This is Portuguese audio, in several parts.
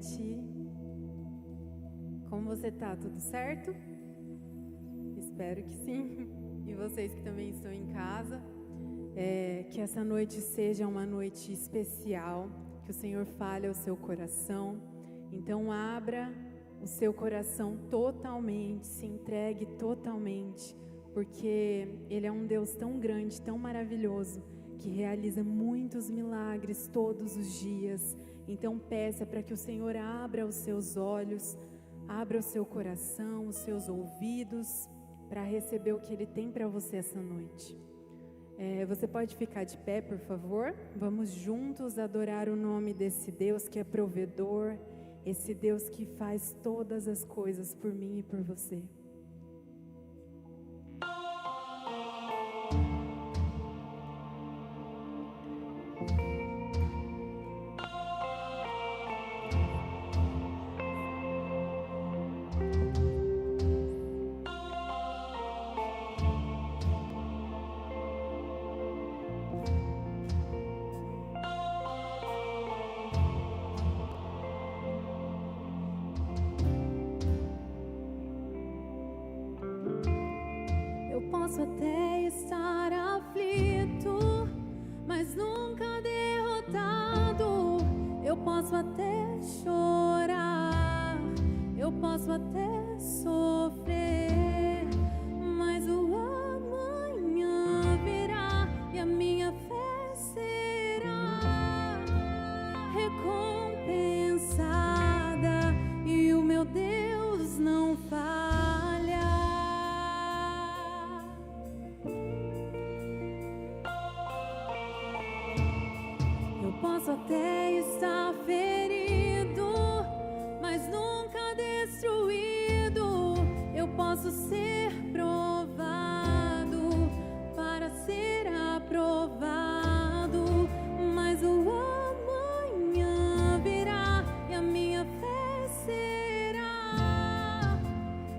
noite. Como você tá? Tudo certo? Espero que sim. E vocês que também estão em casa, que essa noite seja uma noite especial, que o Senhor fale ao seu coração. Então abra o seu coração totalmente, se entregue totalmente, porque Ele é um Deus tão grande, tão maravilhoso, que realiza muitos milagres todos os dias. Então peça para que o Senhor abra os seus olhos, abra o seu coração, os seus ouvidos, para receber o que Ele tem para você essa noite. Você pode ficar de pé, por favor? Vamos juntos adorar o nome desse Deus que é provedor, esse Deus que faz todas as coisas por mim e por você. Posso até estar aflito, mas nunca derrotado. Eu posso até chorar, eu posso até sofrer, mas o amanhã virá e a minha fé será recompensada e o meu Deus não falha. Posso até estar ferido, mas nunca destruído. Eu posso ser provado para ser aprovado, mas o amanhã virá e a minha fé será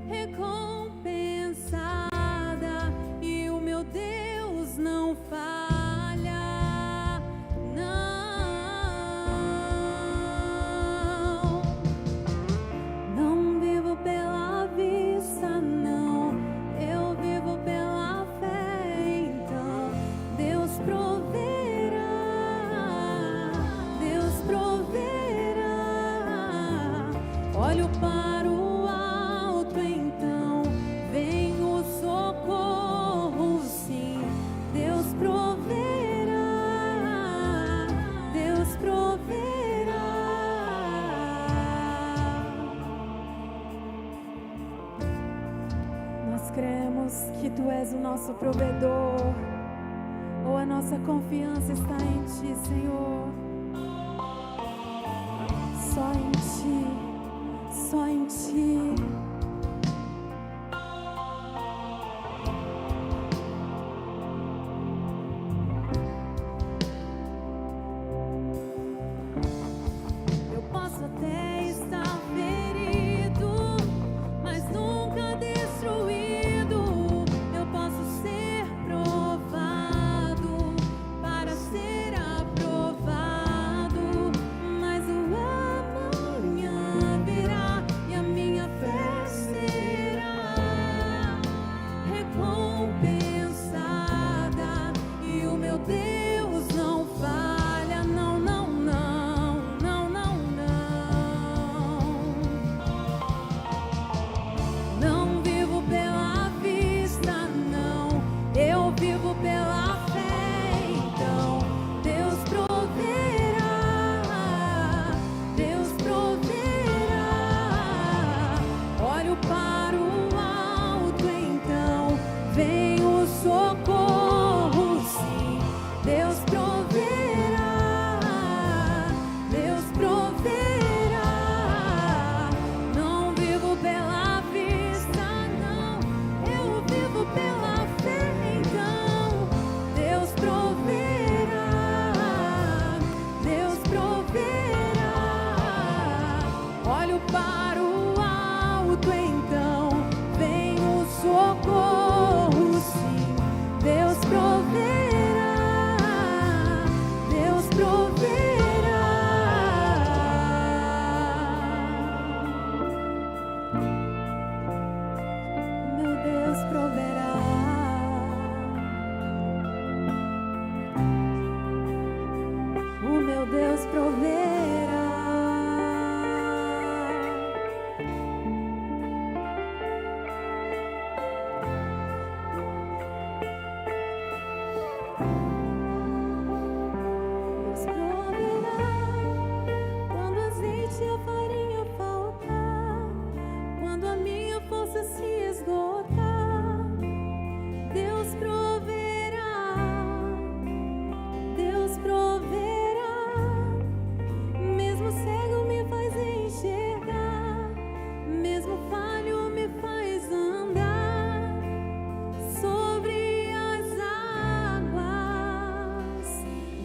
recompensada e o meu Deus não falha. Olho para o alto, então vem o socorro, sim. Deus proverá, Deus proverá. Nós cremos que Tu és o nosso provedor, ou a nossa confiança está em Ti, Senhor. Só em Ti. Só em Ti. Eu posso até estar ferido, mas nunca destruído. Eu posso ser provado para ser aprovado, mas o amanhã virá. Minha fé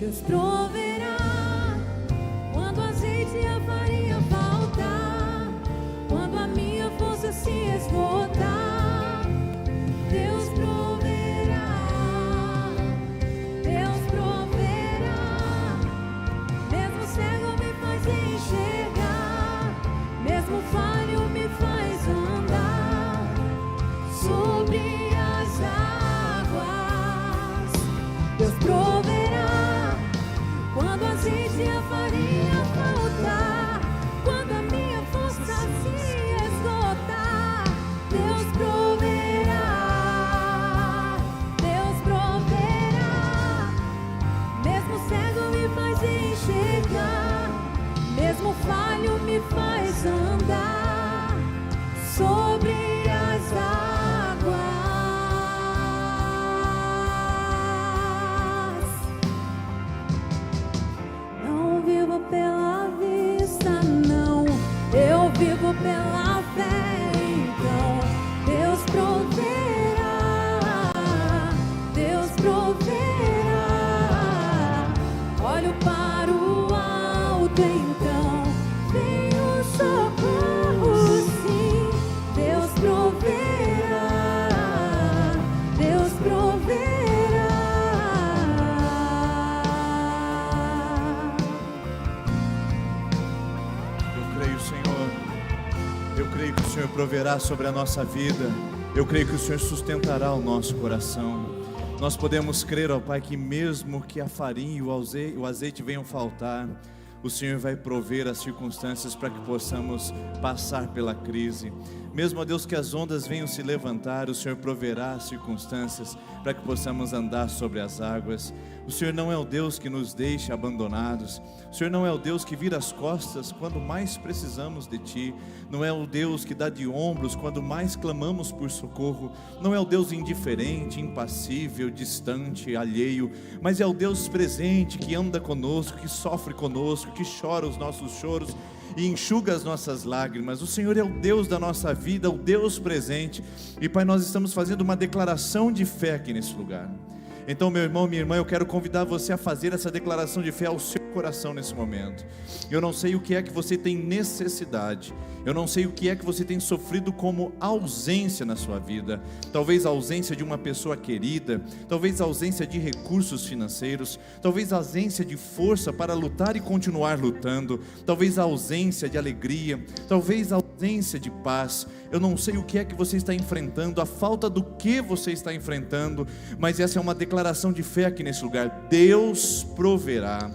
Deus proverá quando a azeite e a farinha faltar, quando a minha força se esgotar. Deus proverá, Deus proverá. Mesmo cego me faz enxergar, mesmo falho me faz andar sobre as águas. Deus proverá quando a azeite e a farinha faltar, quando a minha força se esgotar. Deus proverá, Deus proverá. Mesmo cego me faz enxergar, mesmo falho me faz andar sobre as águas. Não vivo pela vista, não, eu vivo pela fé. Então Deus proverá, Deus proverá. Olho para o alto, então vem o socorro, sim. Deus proverá, Deus proverá. Eu creio, Senhor. Eu creio que o Senhor proverá sobre a nossa vida. Eu creio que o Senhor sustentará o nosso coração. Nós podemos crer, ó Pai, que mesmo que a farinha e o azeite venham faltar, o Senhor vai prover as circunstâncias para que possamos passar pela crise. Mesmo, ó Deus, que as ondas venham se levantar, o Senhor proverá as circunstâncias para que possamos andar sobre as águas. O Senhor não é o Deus que nos deixa abandonados. O Senhor não é o Deus que vira as costas quando mais precisamos de Ti. Não é o Deus que dá de ombros quando mais clamamos por socorro. Não é o Deus indiferente, impassível, distante, alheio. Mas é o Deus presente que anda conosco, que sofre conosco, que chora os nossos choros e enxuga as nossas lágrimas. O Senhor é o Deus da nossa vida, o Deus presente. E Pai, nós estamos fazendo uma declaração de fé aqui nesse lugar. Então, meu irmão, minha irmã, eu quero convidar você a fazer essa declaração de fé ao seu coração nesse momento. Eu não sei o que é que você tem necessidade, eu não sei o que é que você tem sofrido como ausência na sua vida. Talvez a ausência de uma pessoa querida, talvez a ausência de recursos financeiros, talvez a ausência de força para lutar e continuar lutando, talvez a ausência de alegria, talvez a ausência de paz. Eu não sei o que é que você está enfrentando, a falta do que você está enfrentando, mas essa é uma declaração de fé aqui nesse lugar. Deus proverá,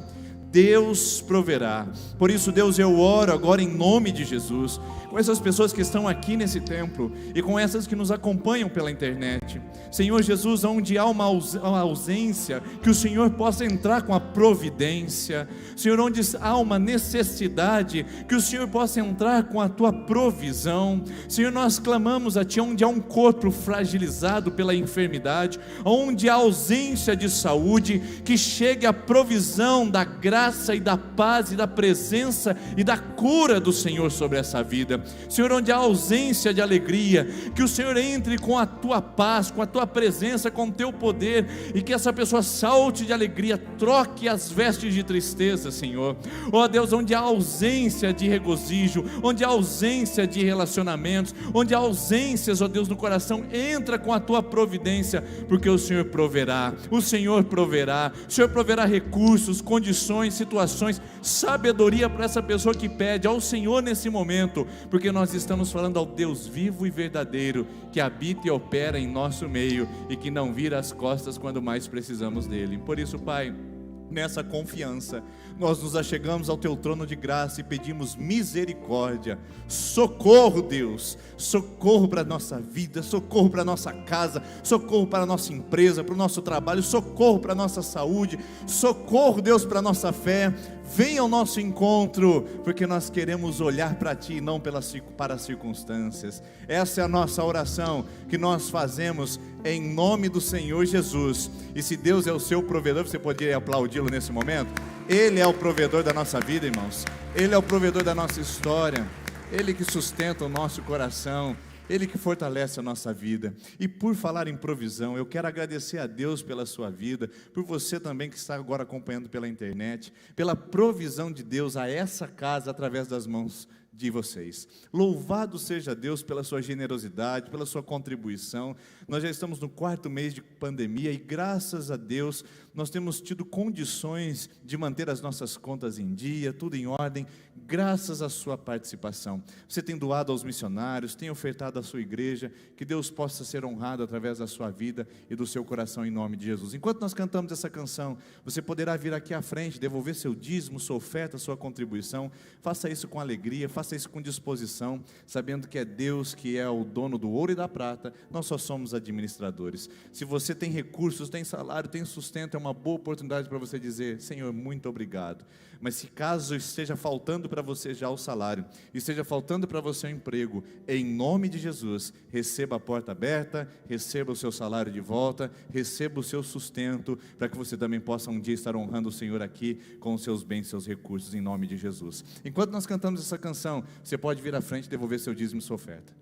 Deus proverá. Por isso, Deus, eu oro agora em nome de Jesus, com essas pessoas que estão aqui nesse templo e com essas que nos acompanham pela internet. Senhor Jesus, onde há uma ausência, que o Senhor possa entrar com a providência. Senhor, onde há uma necessidade, que o Senhor possa entrar com a tua provisão. Senhor, nós clamamos a Ti onde há um corpo fragilizado pela enfermidade, onde há ausência de saúde, que chegue a provisão da graça e da paz e da presença e da cura do Senhor sobre essa vida. Senhor, onde há ausência de alegria, que o Senhor entre com a tua paz, com a tua presença, com o teu poder, e que essa pessoa salte de alegria, troque as vestes de tristeza, Senhor. Ó Deus, onde há ausência de regozijo, onde há ausência de relacionamentos, onde há ausências, ó Deus, no coração, entra com a tua providência, porque o Senhor proverá, o Senhor proverá, o Senhor proverá recursos, condições, situações, sabedoria para essa pessoa que pede ao Senhor nesse momento, porque nós estamos falando ao Deus vivo e verdadeiro, que habita e opera em nosso meio, e que não vira as costas quando mais precisamos dele. Por isso, Pai, nessa confiança, nós nos achegamos ao teu trono de graça e pedimos misericórdia, socorro, Deus, socorro para a nossa vida, socorro para a nossa casa, socorro para a nossa empresa, para o nosso trabalho, socorro para a nossa saúde, socorro, Deus, para a nossa fé. Venha ao nosso encontro, porque nós queremos olhar para Ti e não para as circunstâncias. Essa é a nossa oração que nós fazemos em nome do Senhor Jesus. E se Deus é o seu provedor, você poderia aplaudi-lo nesse momento? Ele é o provedor da nossa vida, irmãos. Ele é o provedor da nossa história. Ele que sustenta o nosso coração. Ele que fortalece a nossa vida. E por falar em provisão, eu quero agradecer a Deus pela sua vida, por você também que está agora acompanhando pela internet, pela provisão de Deus a essa casa através das mãos de vocês. Louvado seja Deus pela sua generosidade, pela sua contribuição. Nós já estamos no 4º mês de pandemia e graças a Deus nós temos tido condições de manter as nossas contas em dia, tudo em ordem, graças à sua participação. Você tem doado aos missionários, tem ofertado à sua igreja, que Deus possa ser honrado através da sua vida e do seu coração em nome de Jesus. Enquanto nós cantamos essa canção, você poderá vir aqui à frente, devolver seu dízimo, sua oferta, sua contribuição. Faça isso com alegria, faça isso com disposição, sabendo que é Deus que é o dono do ouro e da prata, nós só somos administradores. Se você tem recursos, tem salário, tem sustento, é uma boa oportunidade para você dizer: Senhor, muito obrigado. Mas se caso esteja faltando para você já o salário, esteja faltando para você o emprego, em nome de Jesus, receba a porta aberta, receba o seu salário de volta, receba o seu sustento, para que você também possa um dia estar honrando o Senhor aqui com os seus bens, seus recursos, em nome de Jesus. Enquanto nós cantamos essa canção, você pode vir à frente e devolver seu dízimo e sua oferta.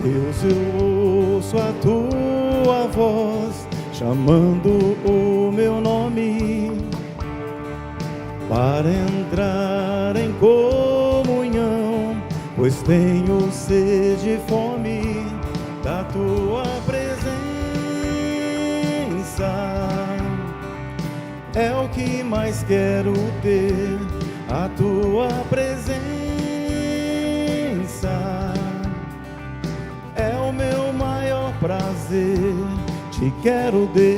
Deus, eu ouço a tua voz chamando o meu nome para entrar em comunhão, pois tenho sede e fome da tua presença. É o que mais quero ter, a tua presença. É o meu maior prazer, te quero, Deus,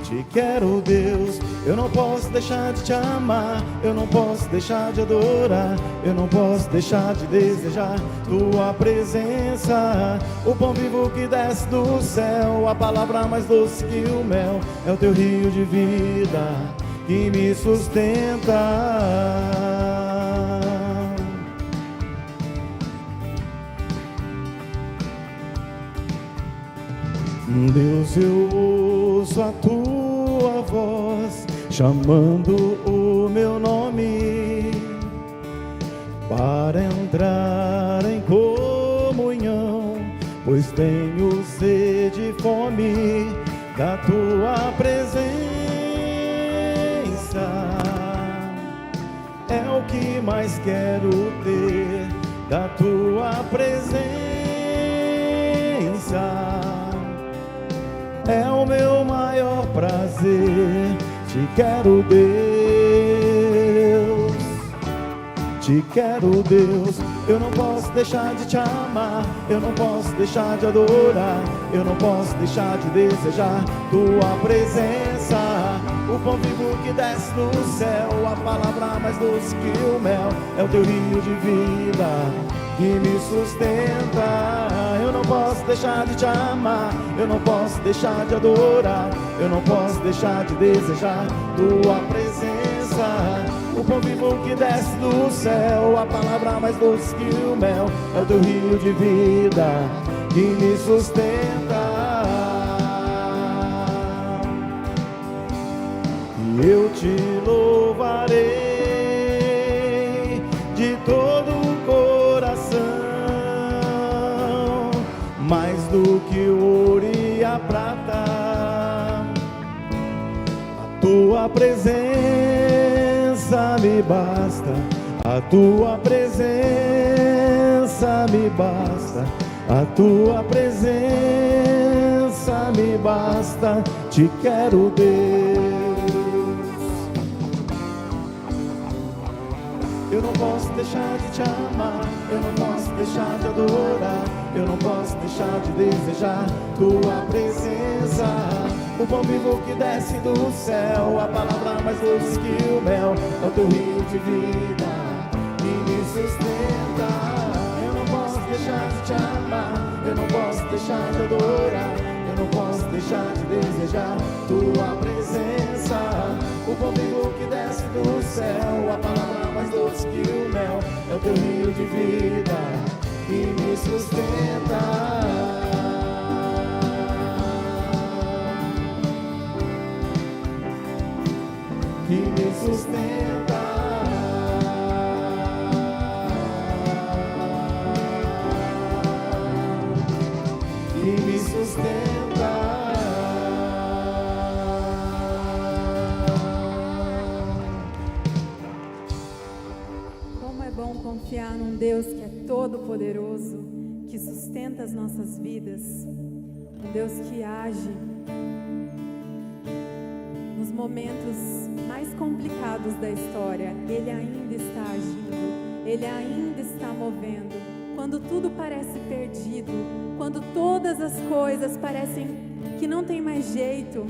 te quero, Deus. Eu não posso deixar de te amar, eu não posso deixar de adorar, eu não posso deixar de desejar tua presença. O pão vivo que desce do céu, a palavra mais doce que o mel, é o teu rio de vida que me sustenta. Deus, eu ouço a tua voz chamando o meu nome para entrar em comunhão, pois tenho sede e fome da tua presença. É o que mais quero ter, da tua presença. É o meu maior prazer, te quero, Deus, te quero, Deus. Eu não posso deixar de te amar, eu não posso deixar de adorar, eu não posso deixar de desejar tua presença. O pão vivo que desce do céu, a palavra mais doce que o mel, é o teu rio de vida que me sustenta. Eu não posso deixar de te amar, eu não posso deixar de adorar, eu não posso deixar de desejar tua presença. O pão vivo que desce do céu, a palavra mais doce que o mel, é o teu rio de vida que me sustenta. E eu te louvarei de todo o coração, mais do que o ouro e a prata. A tua presença me basta, a tua presença me basta, a tua presença me basta. Te quero, Deus. Eu não posso deixar de te amar, eu não posso deixar de adorar, eu não posso deixar de desejar tua presença. o pão vivo que desce do céu, a palavra mais doce que o mel, é o teu rio de vida que me sustenta. Eu não posso deixar de te amar, eu não posso deixar de adorar, eu não posso deixar de desejar tua presença. O pão vivo que desce do céu, a palavra mais doce que o mel, é o teu rio de vida que me sustenta. Que me sustenta, que me sustenta. Como é bom confiar num Deus que é todo poderoso, que sustenta as nossas vidas, um Deus que age nos momentos mais complicados da história. Ele ainda está agindo, Ele ainda está movendo. Quando tudo parece perdido, quando todas as coisas parecem que não tem mais jeito,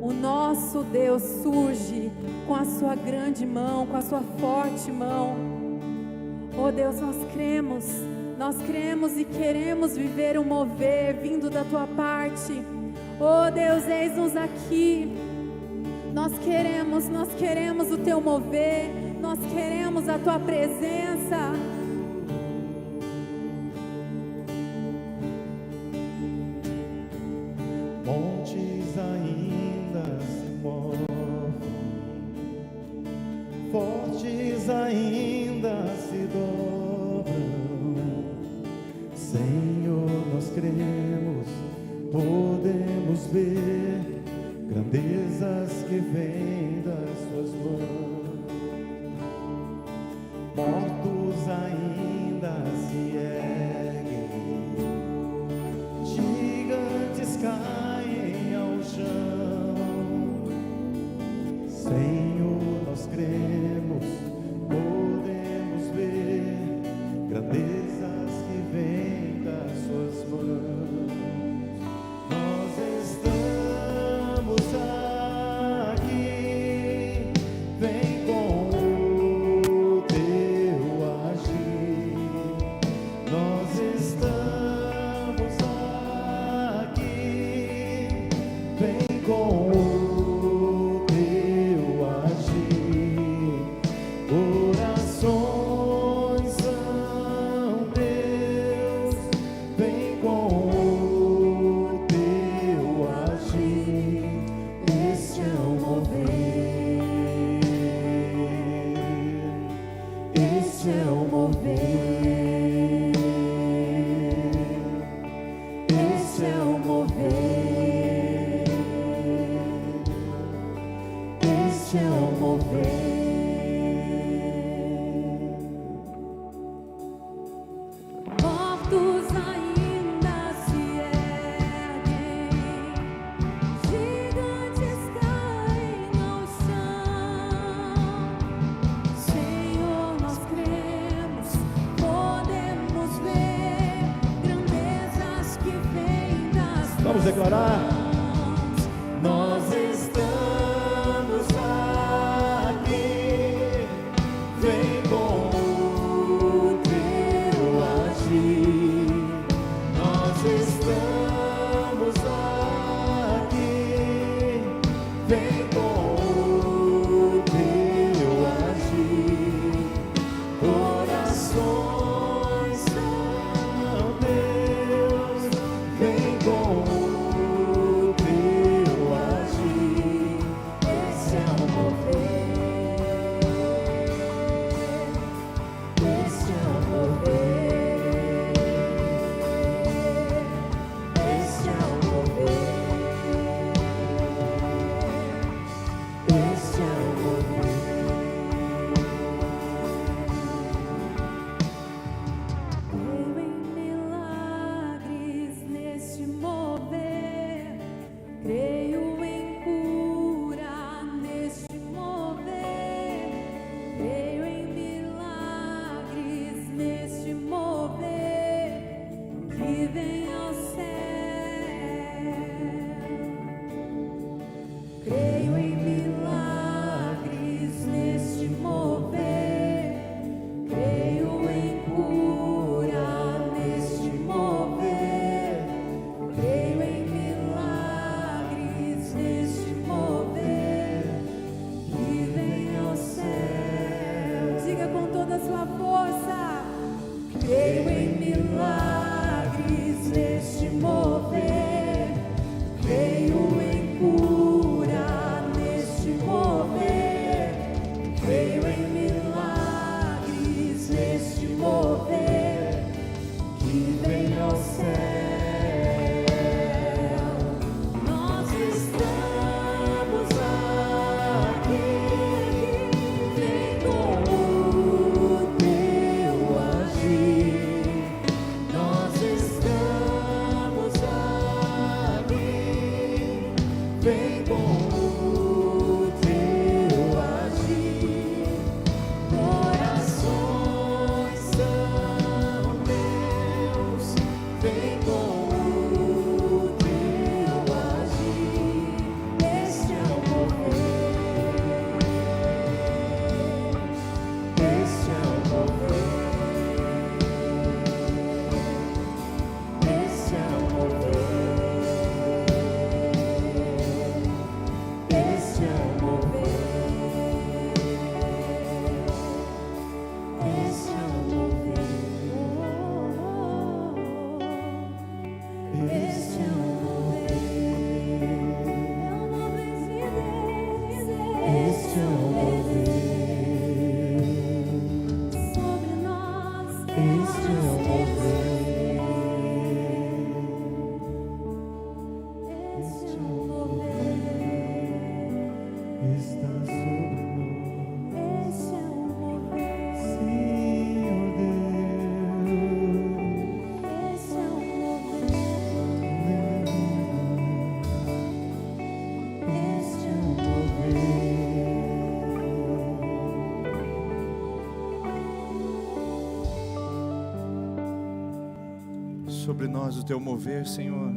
o nosso Deus surge com a sua grande mão, com a sua forte mão. Oh Deus, nós cremos e queremos viver um mover vindo da tua parte. Oh Deus, eis-nos aqui. Nós queremos o teu mover, nós queremos a tua presença. Montes ainda se movem, fortes ainda se dobram. Senhor, nós cremos, podemos ver grandezas que vêm das suas mãos. Mortos ainda se erguem, gigantes caem ao chão. Senhor, nós cremos, podemos ver grandezas que vêm das suas mãos. Vamos declarar. Nós estamos aqui, vem com o teu agir. Nós estamos aqui, vem com o teu agir. Corações são teus, vem com mover, veio em cura neste mover, veio em milagres neste mover, que vem ao céu. Nós estamos aqui, vem com o teu agir. Nós estamos aqui, vem com o teu agir. Corações são teus, vem com o teu agir. Este é o mover, este é o mover, este é o mover, este é o mover, este é o mover, este é o mover, este é o mover sobre nós, este é o mover, este é o mover, Está sobre nós, este é o mover, Senhor Deus. este é o mover, este é o Sobre nós o teu mover, Senhor.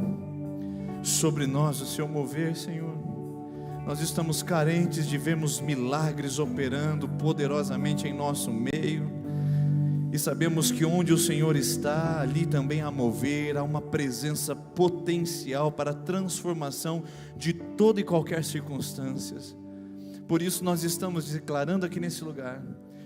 Sobre nós o seu mover, Senhor. Nós estamos carentes de vermos milagres operando poderosamente em nosso meio. E sabemos que onde o Senhor está, ali também há mover, há uma presença potencial para a transformação de toda e qualquer circunstância. Por isso nós estamos declarando aqui nesse lugar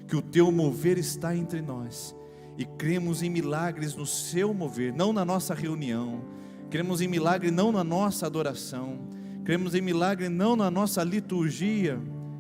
que o teu mover está entre nós. E cremos em milagres no seu mover, não na nossa reunião. Cremos em milagre não na nossa adoração. Cremos em milagre não na nossa liturgia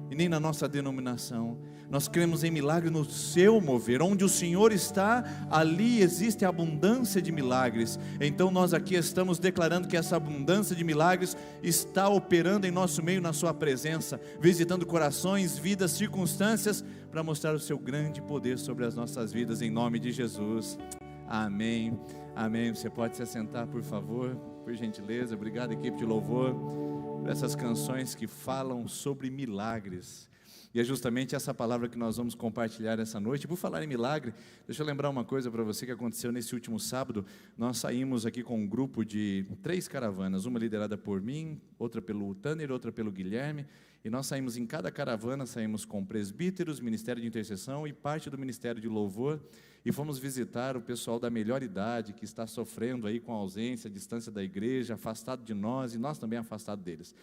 e nem na nossa denominação. Nós cremos em milagre no seu mover. Onde o Senhor está, ali existe abundância de milagres. Então nós aqui estamos declarando que essa abundância de milagres está operando em nosso meio, na sua presença, visitando corações, vidas, circunstâncias, para mostrar o seu grande poder sobre as nossas vidas, em nome de Jesus. Amém, amém. Você pode se assentar, por favor, por gentileza. Obrigado, equipe de louvor, por essas canções que falam sobre milagres. E é justamente essa palavra que nós vamos compartilhar essa noite. Por falar em milagre, deixa eu lembrar uma coisa para você que aconteceu nesse último sábado. Nós saímos aqui com um grupo de 3 caravanas, uma liderada por mim, outra pelo Tanner, outra pelo Guilherme. E nós saímos em cada caravana, saímos com presbíteros, ministério de intercessão e parte do ministério de louvor. E fomos visitar o pessoal da melhor idade, que está sofrendo aí com a ausência, a distância da igreja, afastado de nós e nós também afastados deles.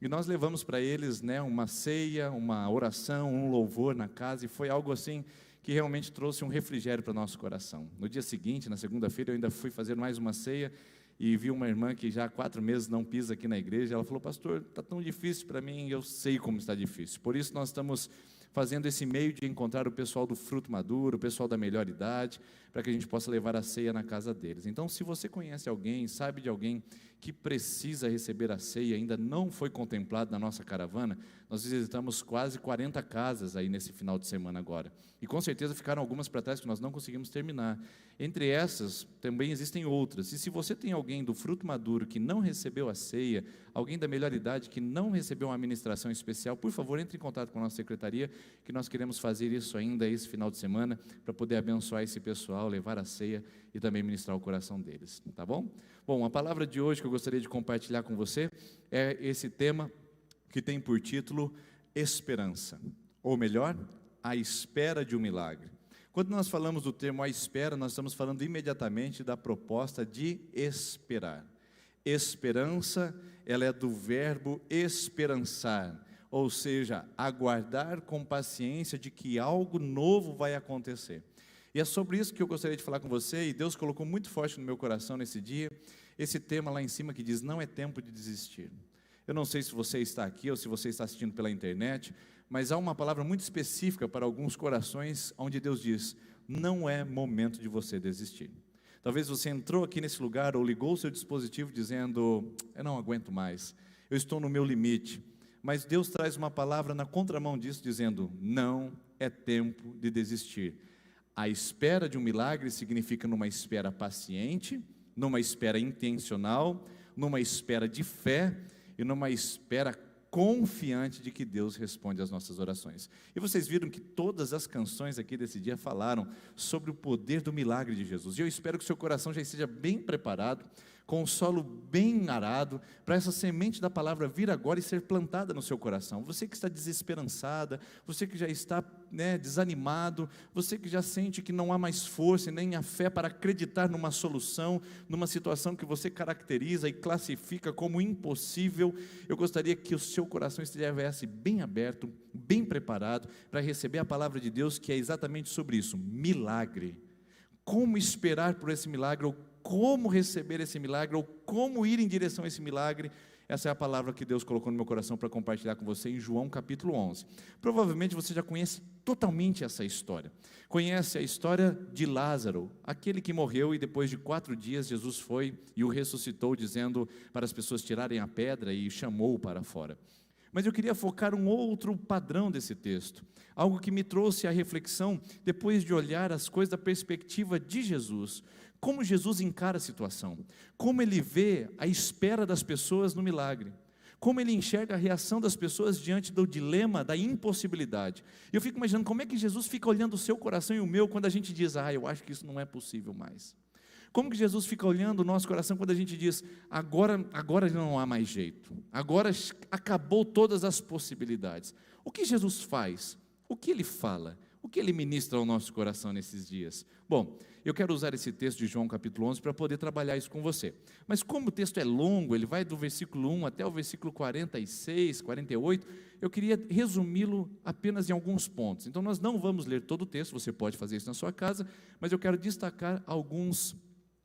E nós levamos para eles, uma ceia, uma oração, um louvor na casa, e foi algo assim que realmente trouxe um refrigério para o nosso coração. No dia seguinte, na segunda-feira, eu ainda fui fazer mais uma ceia e vi uma irmã que já há 4 meses não pisa aqui na igreja. Ela falou: pastor, está tão difícil para mim, eu sei como está difícil. Por isso nós estamos fazendo esse meio de encontrar o pessoal do fruto maduro, o pessoal da melhor idade, para que a gente possa levar a ceia na casa deles. Então, se você conhece alguém, sabe de alguém que precisa receber a ceia, ainda não foi contemplado na nossa caravana, nós visitamos quase 40 casas aí nesse final de semana agora. E com certeza ficaram algumas para trás que nós não conseguimos terminar. Entre essas, também existem outras. E se você tem alguém do fruto maduro que não recebeu a ceia, alguém da melhor idade que não recebeu uma ministração especial, por favor, entre em contato com a nossa secretaria, que nós queremos fazer isso ainda esse final de semana, para poder abençoar esse pessoal, levar a ceia e também ministrar o coração deles, tá bom? Bom, a palavra de hoje que eu gostaria de compartilhar com você é esse tema que tem por título esperança, ou melhor, a espera de um milagre. Quando nós falamos do termo a espera, nós estamos falando imediatamente da proposta de esperar. Esperança, ela é do verbo esperançar, ou seja, aguardar com paciência de que algo novo vai acontecer. E é sobre isso que eu gostaria de falar com você, e Deus colocou muito forte no meu coração nesse dia, esse tema lá em cima que diz, não é tempo de desistir. Eu não sei se você está aqui ou se você está assistindo pela internet, mas há uma palavra muito específica para alguns corações, onde Deus diz, não é momento de você desistir. Talvez você entrou aqui nesse lugar ou ligou o seu dispositivo dizendo, eu não aguento mais, eu estou no meu limite. Mas Deus traz uma palavra na contramão disso, dizendo, não é tempo de desistir. A espera de um milagre significa numa espera paciente, numa espera intencional, numa espera de fé e numa espera confiante de que Deus responde às nossas orações. E vocês viram que todas as canções aqui desse dia falaram sobre o poder do milagre de Jesus. E eu espero que o seu coração já esteja bem preparado, com o solo bem arado, para essa semente da palavra vir agora e ser plantada no seu coração. Você que está desesperançada, você que já está desanimado, você que já sente que não há mais força e nem a fé para acreditar numa solução, numa situação que você caracteriza e classifica como impossível, eu gostaria que o seu coração estivesse bem aberto, bem preparado, para receber a palavra de Deus, que é exatamente sobre isso, milagre. Como esperar por esse milagre, ou como receber esse milagre, ou como ir em direção a esse milagre. Essa é a palavra que Deus colocou no meu coração para compartilhar com você em João capítulo 11. Provavelmente você já conhece totalmente essa história. Conhece a história de Lázaro, aquele que morreu e depois de 4 dias Jesus foi e o ressuscitou, dizendo para as pessoas tirarem a pedra e chamou-o para fora. Mas eu queria focar um outro padrão desse texto, algo que me trouxe à reflexão depois de olhar as coisas da perspectiva de Jesus. Como Jesus encara a situação, como ele vê a espera das pessoas no milagre, como ele enxerga a reação das pessoas diante do dilema da impossibilidade. Eu fico imaginando como é que Jesus fica olhando o seu coração e o meu quando a gente diz, eu acho que isso não é possível mais. Como que Jesus fica olhando o nosso coração quando a gente diz, agora não há mais jeito, agora acabou todas as possibilidades. O que Jesus faz? O que ele fala? O que ele ministra ao nosso coração nesses dias? Bom, eu quero usar esse texto de João capítulo 11 para poder trabalhar isso com você. Mas como o texto é longo, ele vai do versículo 1 até o versículo 46, 48, eu queria resumi-lo apenas em alguns pontos. Então nós não vamos ler todo o texto, você pode fazer isso na sua casa, mas eu quero destacar alguns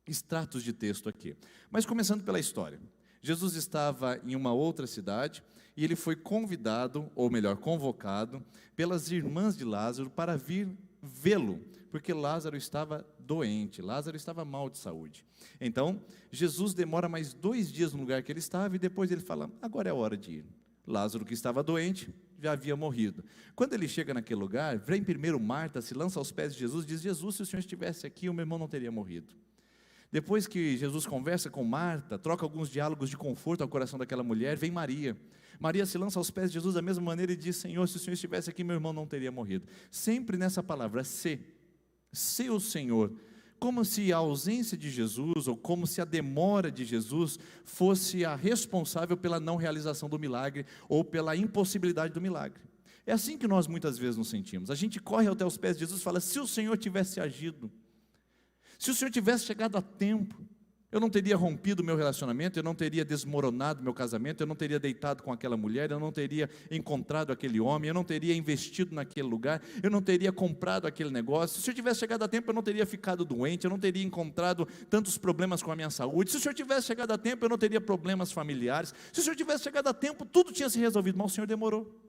extratos de texto aqui. Mas começando pela história. Jesus estava em uma outra cidade e ele foi convidado, ou melhor, convocado, pelas irmãs de Lázaro para vir vê-lo, porque Lázaro estava doente, Lázaro estava mal de saúde. Então, Jesus demora mais 2 dias no lugar que ele estava e depois ele fala, agora é a hora de ir. Lázaro, que estava doente, já havia morrido. Quando ele chega naquele lugar, vem primeiro Marta, se lança aos pés de Jesus e diz, Jesus, se o Senhor estivesse aqui, o meu irmão não teria morrido. Depois que Jesus conversa com Marta, troca alguns diálogos de conforto ao coração daquela mulher, vem Maria. Maria se lança aos pés de Jesus da mesma maneira e diz, Senhor, se o Senhor estivesse aqui, meu irmão não teria morrido. Sempre nessa palavra, se o Senhor, como se a ausência de Jesus, ou como se a demora de Jesus, fosse a responsável pela não realização do milagre, ou pela impossibilidade do milagre. É assim que nós muitas vezes nos sentimos. A gente corre até os pés de Jesus e fala, se o Senhor tivesse agido, se o Senhor tivesse chegado a tempo, eu não teria rompido o meu relacionamento, eu não teria desmoronado meu casamento, eu não teria deitado com aquela mulher, eu não teria encontrado aquele homem, eu não teria investido naquele lugar, eu não teria comprado aquele negócio. Se o Senhor tivesse chegado a tempo, eu não teria ficado doente, eu não teria encontrado tantos problemas com a minha saúde. Se o Senhor tivesse chegado a tempo, eu não teria problemas familiares. Se o Senhor tivesse chegado a tempo, tudo tinha se resolvido, mas o Senhor demorou.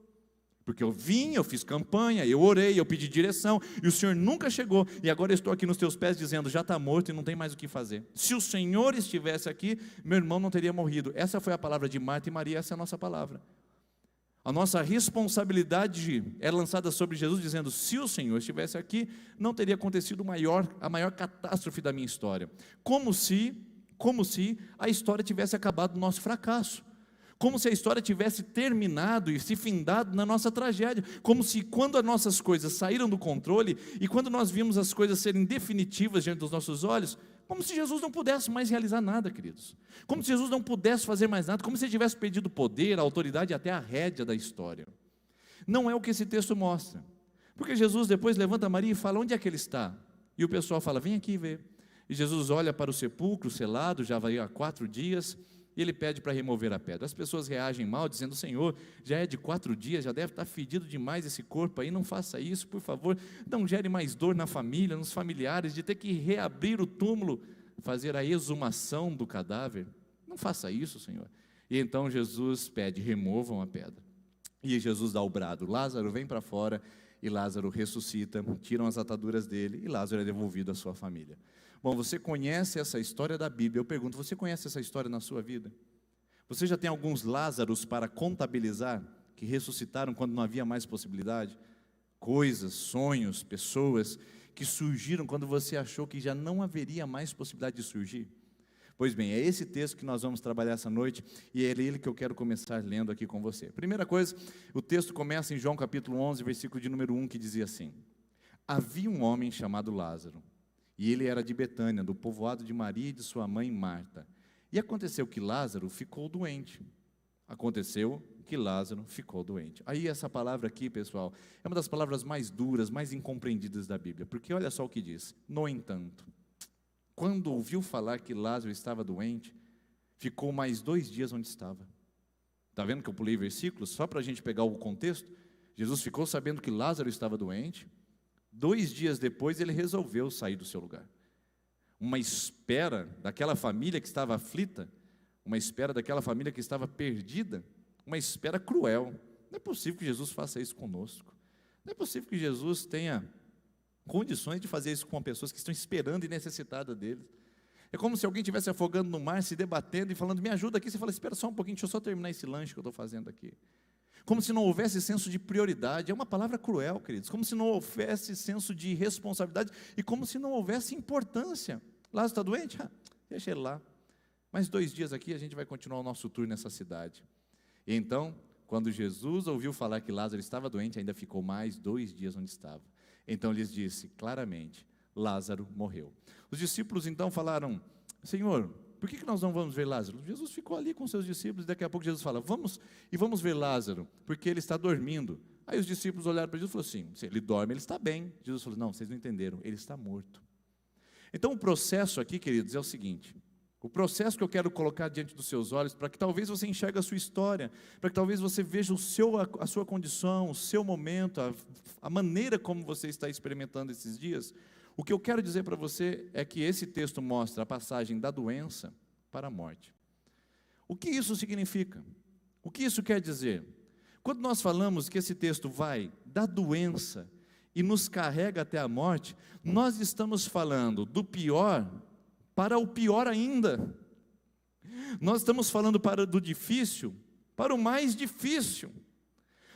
Porque eu vim, eu fiz campanha, eu orei, eu pedi direção, e o Senhor nunca chegou, e agora eu estou aqui nos teus pés dizendo, já está morto e não tem mais o que fazer. Se o Senhor estivesse aqui, meu irmão não teria morrido. Essa foi a palavra de Marta e Maria, essa é a nossa palavra. A nossa responsabilidade é lançada sobre Jesus, dizendo, se o Senhor estivesse aqui, não teria acontecido a maior catástrofe da minha história. Como se a história tivesse acabado no nosso fracasso. Como se a história tivesse terminado e se findado na nossa tragédia, como se quando as nossas coisas saíram do controle, e quando nós vimos as coisas serem definitivas diante dos nossos olhos, como se Jesus não pudesse mais realizar nada, queridos, como se Jesus não pudesse fazer mais nada, como se ele tivesse perdido o poder, a autoridade e até a rédea da história. Não é o que esse texto mostra, porque Jesus depois levanta Maria e fala, onde é que ele está? E o pessoal fala, vem aqui ver. E Jesus olha para o sepulcro selado, já vai há 4 dias, e ele pede para remover a pedra. As pessoas reagem mal, dizendo: Senhor, já é de 4 dias, já deve estar fedido demais esse corpo aí, não faça isso, por favor, não gere mais dor na família, nos familiares, de ter que reabrir o túmulo, fazer a exumação do cadáver. Não faça isso, Senhor. E então Jesus pede: removam a pedra. E Jesus dá o brado: Lázaro, vem para fora. E Lázaro ressuscita, tiram as ataduras dele, e Lázaro é devolvido à sua família. Bom, você conhece essa história da Bíblia. Eu pergunto, você conhece essa história na sua vida? Você já tem alguns Lázaros para contabilizar, que ressuscitaram quando não havia mais possibilidade? Coisas, sonhos, pessoas que surgiram quando você achou que já não haveria mais possibilidade de surgir? Pois bem, é esse texto que nós vamos trabalhar essa noite, e é ele que eu quero começar lendo aqui com você. Primeira coisa, o texto começa em João capítulo 11, versículo de número 1, que dizia assim: havia um homem chamado Lázaro, e ele era de Betânia, do povoado de Maria e de sua mãe Marta. E aconteceu que Lázaro ficou doente. Aí essa palavra aqui, pessoal, é uma das palavras mais duras, mais incompreendidas da Bíblia, porque olha só o que diz: no entanto, quando ouviu falar que Lázaro estava doente, ficou mais 2 dias onde estava. Está vendo que eu pulei versículos? Só para a gente pegar o contexto. Jesus ficou sabendo que Lázaro estava doente. 2 dias depois, ele resolveu sair do seu lugar. Uma espera daquela família que estava aflita, uma espera daquela família que estava perdida, uma espera cruel. Não é possível que Jesus faça isso conosco. Não é possível que Jesus tenha condições de fazer isso com pessoas que estão esperando e necessitadas deles. É como se alguém estivesse afogando no mar, se debatendo e falando: me ajuda aqui. Você fala: espera só um pouquinho, deixa eu só terminar esse lanche que eu estou fazendo aqui. Como se não houvesse senso de prioridade. É uma palavra cruel, queridos. Como se não houvesse senso de responsabilidade e como se não houvesse importância. Lázaro está doente? Deixa ele lá. Mais 2 dias aqui, a gente vai continuar o nosso tour nessa cidade. E então, quando Jesus ouviu falar que Lázaro estava doente, ainda ficou mais 2 dias onde estava. Então lhes disse claramente: Lázaro morreu. Os discípulos então falaram: Senhor, por que nós não vamos ver Lázaro? Jesus ficou ali com seus discípulos, e daqui a pouco Jesus fala: vamos ver Lázaro, porque ele está dormindo. Aí os discípulos olharam para Jesus e falaram assim: se ele dorme, ele está bem. Jesus falou: não, vocês não entenderam, ele está morto. Então o processo aqui, queridos, é o seguinte: o processo que eu quero colocar diante dos seus olhos, para que talvez você enxergue a sua história, para que talvez você veja a sua condição, o seu momento, a maneira como você está experimentando esses dias. O que eu quero dizer para você é que esse texto mostra a passagem da doença para a morte. O que isso significa? O que isso quer dizer? Quando nós falamos que esse texto vai da doença e nos carrega até a morte, nós estamos falando do pior para o pior ainda. Nós estamos falando do difícil para o mais difícil.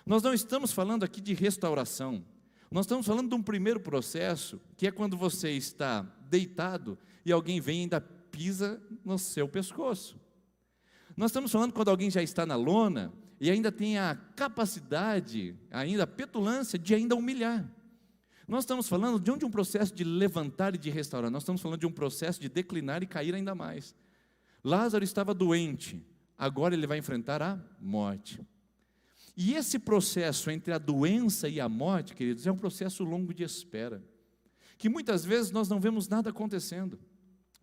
Nós não estamos falando aqui de restauração. Nós estamos falando de um primeiro processo, que é quando você está deitado e alguém vem e ainda pisa no seu pescoço. Nós estamos falando quando alguém já está na lona e ainda tem a capacidade, ainda a petulância de ainda humilhar. Nós estamos falando de um processo de levantar e de restaurar. Nós estamos falando de um processo de declinar e cair ainda mais. Lázaro estava doente, agora ele vai enfrentar a morte. E esse processo entre a doença e a morte, queridos, é um processo longo de espera, que muitas vezes nós não vemos nada acontecendo.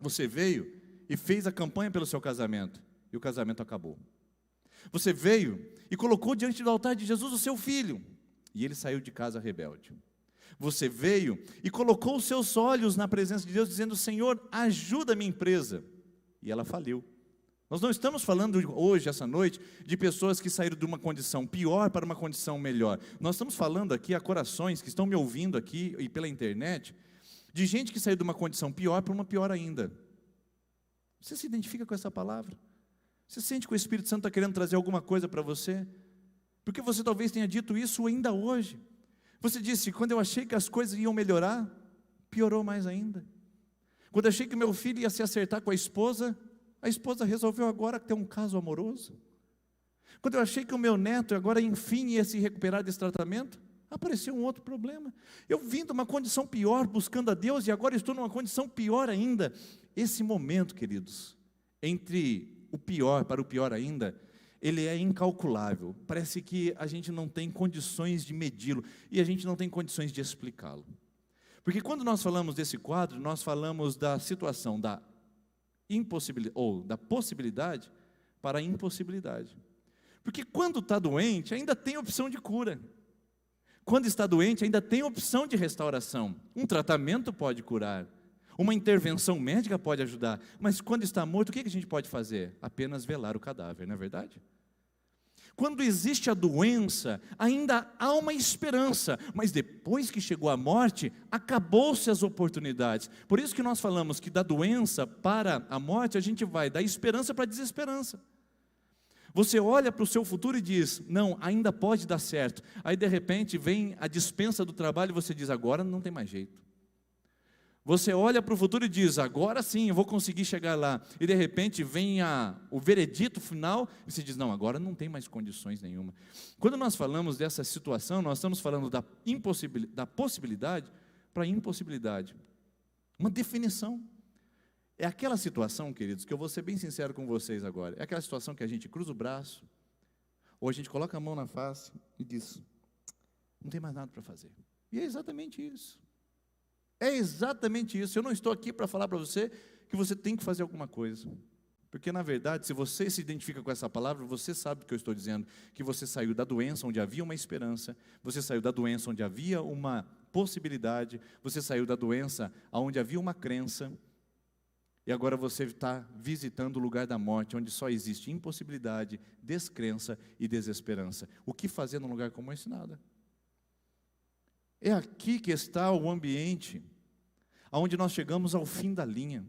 Você veio e fez a campanha pelo seu casamento, e o casamento acabou. Você veio e colocou diante do altar de Jesus o seu filho, e ele saiu de casa rebelde. Você veio e colocou os seus olhos na presença de Deus, dizendo: Senhor, ajuda a minha empresa, e ela faliu. Nós não estamos falando hoje, essa noite, de pessoas que saíram de uma condição pior para uma condição melhor. Nós estamos falando aqui a corações que estão me ouvindo aqui e pela internet, de gente que saiu de uma condição pior para uma pior ainda. Você se identifica com essa palavra? Você sente que o Espírito Santo está querendo trazer alguma coisa para você? Porque você talvez tenha dito isso ainda hoje. Você disse: quando eu achei que as coisas iam melhorar, piorou mais ainda. Quando eu achei que meu filho ia se acertar com a esposa resolveu agora ter um caso amoroso. Quando eu achei que o meu neto agora enfim ia se recuperar desse tratamento, apareceu um outro problema. Eu vim de uma condição pior buscando a Deus e agora estou numa condição pior ainda. Esse momento, queridos, entre o pior para o pior ainda, ele é incalculável. Parece que a gente não tem condições de medi-lo e a gente não tem condições de explicá-lo. Porque quando nós falamos desse quadro, nós falamos da situação da impossibilidade, ou da possibilidade para a impossibilidade. Porque quando está doente, ainda tem opção de cura. Quando está doente, ainda tem opção de restauração. Um tratamento pode curar. Uma intervenção médica pode ajudar. Mas quando está morto, o que a gente pode fazer? Apenas velar o cadáver, não é verdade? Quando existe a doença, ainda há uma esperança. Mas depois que chegou a morte, acabou-se as oportunidades. Por isso que nós falamos que da doença para a morte, a gente vai da esperança para a desesperança. Você olha para o seu futuro e diz, não, ainda pode dar certo. Aí de repente vem a dispensa do trabalho e você diz, agora não tem mais jeito. Você olha para o futuro e diz, agora sim, eu vou conseguir chegar lá. E de repente vem o veredito final e você diz, não, agora não tem mais condições nenhuma. Quando nós falamos dessa situação, nós estamos falando da possibilidade para a impossibilidade. Uma definição. É aquela situação, queridos, que eu vou ser bem sincero com vocês agora. É aquela situação que a gente cruza o braço, ou a gente coloca a mão na face e diz, não tem mais nada para fazer. E é exatamente isso. É exatamente isso. Eu não estou aqui para falar para você que você tem que fazer alguma coisa. Porque, na verdade, se você se identifica com essa palavra, você sabe o que eu estou dizendo. Que você saiu da doença onde havia uma esperança, você saiu da doença onde havia uma possibilidade, você saiu da doença onde havia uma crença, e agora você está visitando o lugar da morte, onde só existe impossibilidade, descrença e desesperança. O que fazer num lugar como esse? Nada. É aqui que está o ambiente, onde nós chegamos ao fim da linha,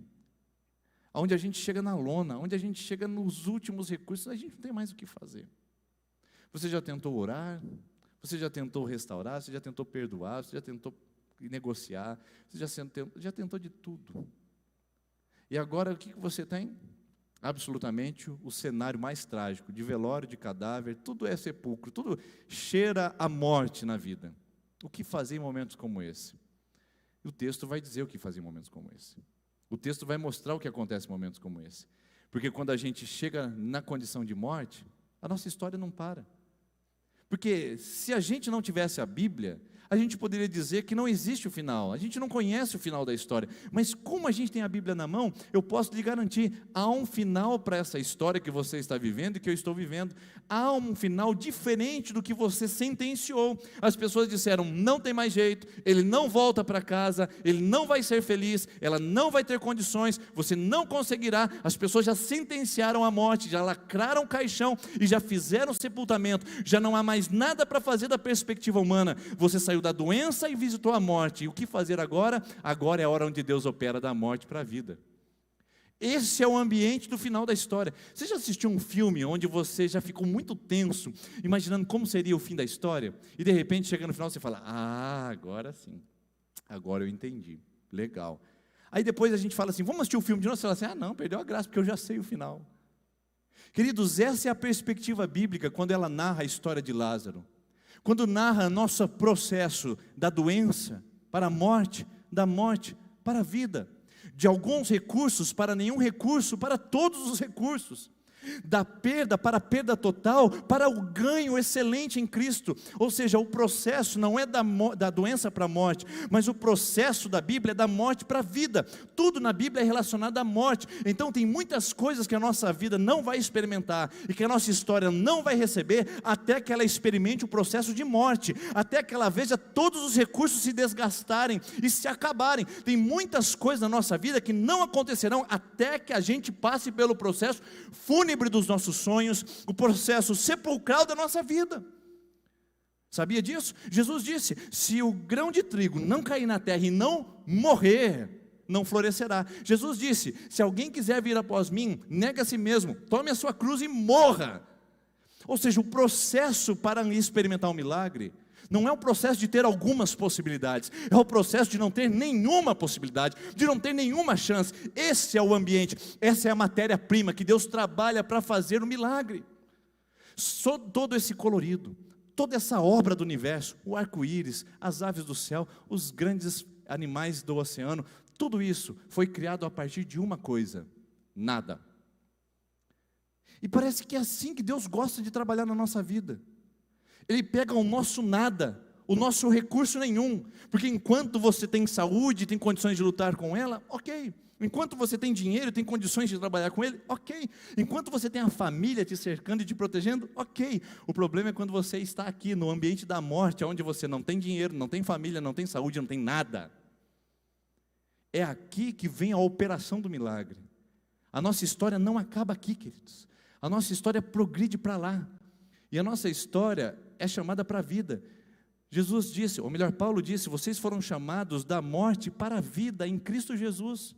onde a gente chega na lona, onde a gente chega nos últimos recursos, a gente não tem mais o que fazer. Você já tentou orar? Você já tentou restaurar? Você já tentou perdoar? Você já tentou negociar? Você já tentou de tudo. E agora o que você tem? Absolutamente o cenário mais trágico, de velório, de cadáver, tudo é sepulcro, tudo cheira a morte na vida. O que fazer em momentos como esse? E o texto vai dizer o que fazer em momentos como esse. O texto vai mostrar o que acontece em momentos como esse. Porque quando a gente chega na condição de morte, a nossa história não para. Porque se a gente não tivesse a Bíblia, a gente poderia dizer que não existe o final, a gente não conhece o final da história, mas como a gente tem a Bíblia na mão, eu posso lhe garantir, há um final para essa história que você está vivendo e que eu estou vivendo, há um final diferente do que você sentenciou. As pessoas disseram, não tem mais jeito, ele não volta para casa, ele não vai ser feliz, ela não vai ter condições, você não conseguirá. As pessoas já sentenciaram a morte, já lacraram o caixão e já fizeram o sepultamento, já não há mais nada para fazer da perspectiva humana. Você saiu da doença e visitou a morte, e o que fazer agora? Agora é a hora onde Deus opera da morte para a vida. Esse é o ambiente do final da história. Você já assistiu um filme onde você já ficou muito tenso, imaginando como seria o fim da história, e de repente chega no final você fala, agora sim, agora eu entendi, legal. Aí depois a gente fala assim, vamos assistir o filme de novo, você fala assim, não, perdeu a graça, porque eu já sei o final. Queridos, essa é a perspectiva bíblica quando ela narra a história de Lázaro. Quando narra nosso processo da doença para a morte, da morte para a vida, de alguns recursos para nenhum recurso, para todos os recursos, da perda para a perda total, para o ganho excelente em Cristo. Ou seja, o processo não é da doença para a morte, mas o processo da Bíblia é da morte para a vida. Tudo na Bíblia é relacionado à morte. Então tem muitas coisas que a nossa vida não vai experimentar e que a nossa história não vai receber até que ela experimente o processo de morte, até que ela veja todos os recursos se desgastarem e se acabarem. Tem muitas coisas na nossa vida que não acontecerão até que a gente passe pelo processo fúnebre dos nossos sonhos, o processo sepulcral da nossa vida. Sabia disso? Jesus disse, se o grão de trigo não cair na terra e não morrer, não florescerá. Jesus disse, se alguém quiser vir após mim, nega a si mesmo, tome a sua cruz e morra. Ou seja, o processo para experimentar um milagre não é o processo de ter algumas possibilidades, é o processo de não ter nenhuma possibilidade, de não ter nenhuma chance. Esse é o ambiente, essa é a matéria-prima que Deus trabalha para fazer o milagre. Todo esse colorido, toda essa obra do universo, o arco-íris, as aves do céu, os grandes animais do oceano, tudo isso foi criado a partir de uma coisa: nada. E parece que é assim que Deus gosta de trabalhar na nossa vida. Ele pega o nosso nada, o nosso recurso nenhum, porque enquanto você tem saúde, tem condições de lutar com ela, ok. Enquanto você tem dinheiro, tem condições de trabalhar com ele, ok. Enquanto você tem a família te cercando e te protegendo, ok. O problema é quando você está aqui no ambiente da morte, onde você não tem dinheiro, não tem família, não tem saúde, não tem nada. É aqui que vem a operação do milagre. A nossa história não acaba aqui, queridos. A nossa história progride para lá. E a nossa história é chamada para a vida. Jesus disse, ou melhor, Paulo disse, vocês foram chamados da morte para a vida em Cristo Jesus.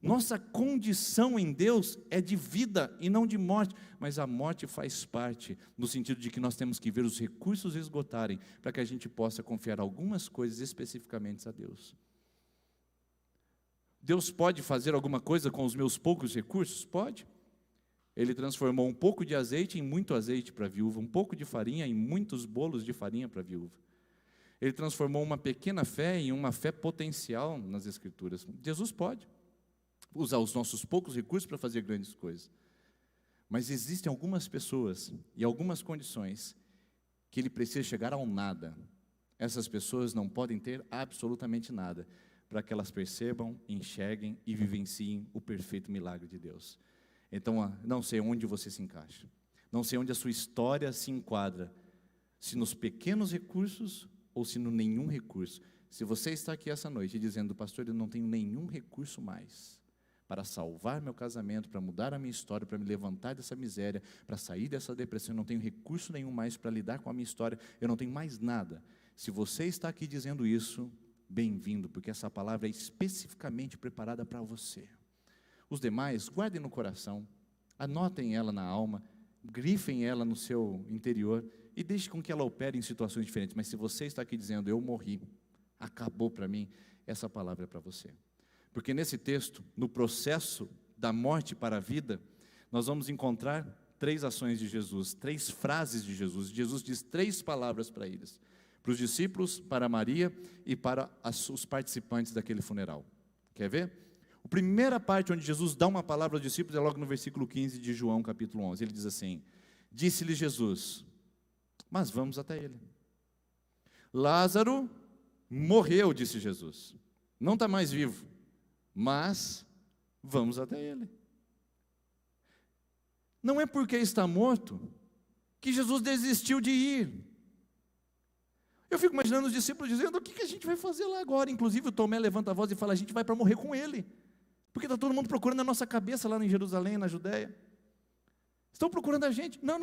Nossa condição em Deus é de vida e não de morte, mas a morte faz parte, no sentido de que nós temos que ver os recursos esgotarem, para que a gente possa confiar algumas coisas especificamente a Deus. Deus pode fazer alguma coisa com os meus poucos recursos? Pode. Ele transformou um pouco de azeite em muito azeite para a viúva, um pouco de farinha em muitos bolos de farinha para a viúva. Ele transformou uma pequena fé em uma fé potencial nas Escrituras. Jesus pode usar os nossos poucos recursos para fazer grandes coisas. Mas existem algumas pessoas e algumas condições que ele precisa chegar ao nada. Essas pessoas não podem ter absolutamente nada, para que elas percebam, enxerguem e vivenciem o perfeito milagre de Deus. Então, não sei onde você se encaixa, não sei onde a sua história se enquadra, se nos pequenos recursos ou se no nenhum recurso. Se você está aqui essa noite dizendo, pastor, eu não tenho nenhum recurso mais para salvar meu casamento, para mudar a minha história, para me levantar dessa miséria, para sair dessa depressão, eu não tenho recurso nenhum mais para lidar com a minha história, eu não tenho mais nada. Se você está aqui dizendo isso, bem-vindo, porque essa palavra é especificamente preparada para você. Os demais, guardem no coração, anotem ela na alma, grifem ela no seu interior e deixe com que ela opere em situações diferentes. Mas se você está aqui dizendo, eu morri, acabou para mim, essa palavra é para você. Porque nesse texto, no processo da morte para a vida, nós vamos encontrar 3 ações de Jesus, 3 frases de Jesus. Jesus diz 3 palavras para eles, para os discípulos, para Maria e para os participantes daquele funeral. Quer ver? A primeira parte onde Jesus dá uma palavra aos discípulos é logo no versículo 15 de João, capítulo 11. Ele diz assim, disse-lhe Jesus, mas vamos até ele. Lázaro morreu, disse Jesus, não está mais vivo, mas vamos até ele. Não é porque está morto que Jesus desistiu de ir. Eu fico imaginando os discípulos dizendo, o que a gente vai fazer lá agora? Inclusive o Tomé levanta a voz e fala, a gente vai para morrer com ele. Porque está todo mundo procurando a nossa cabeça lá em Jerusalém, na Judéia. Estão procurando a gente. Não.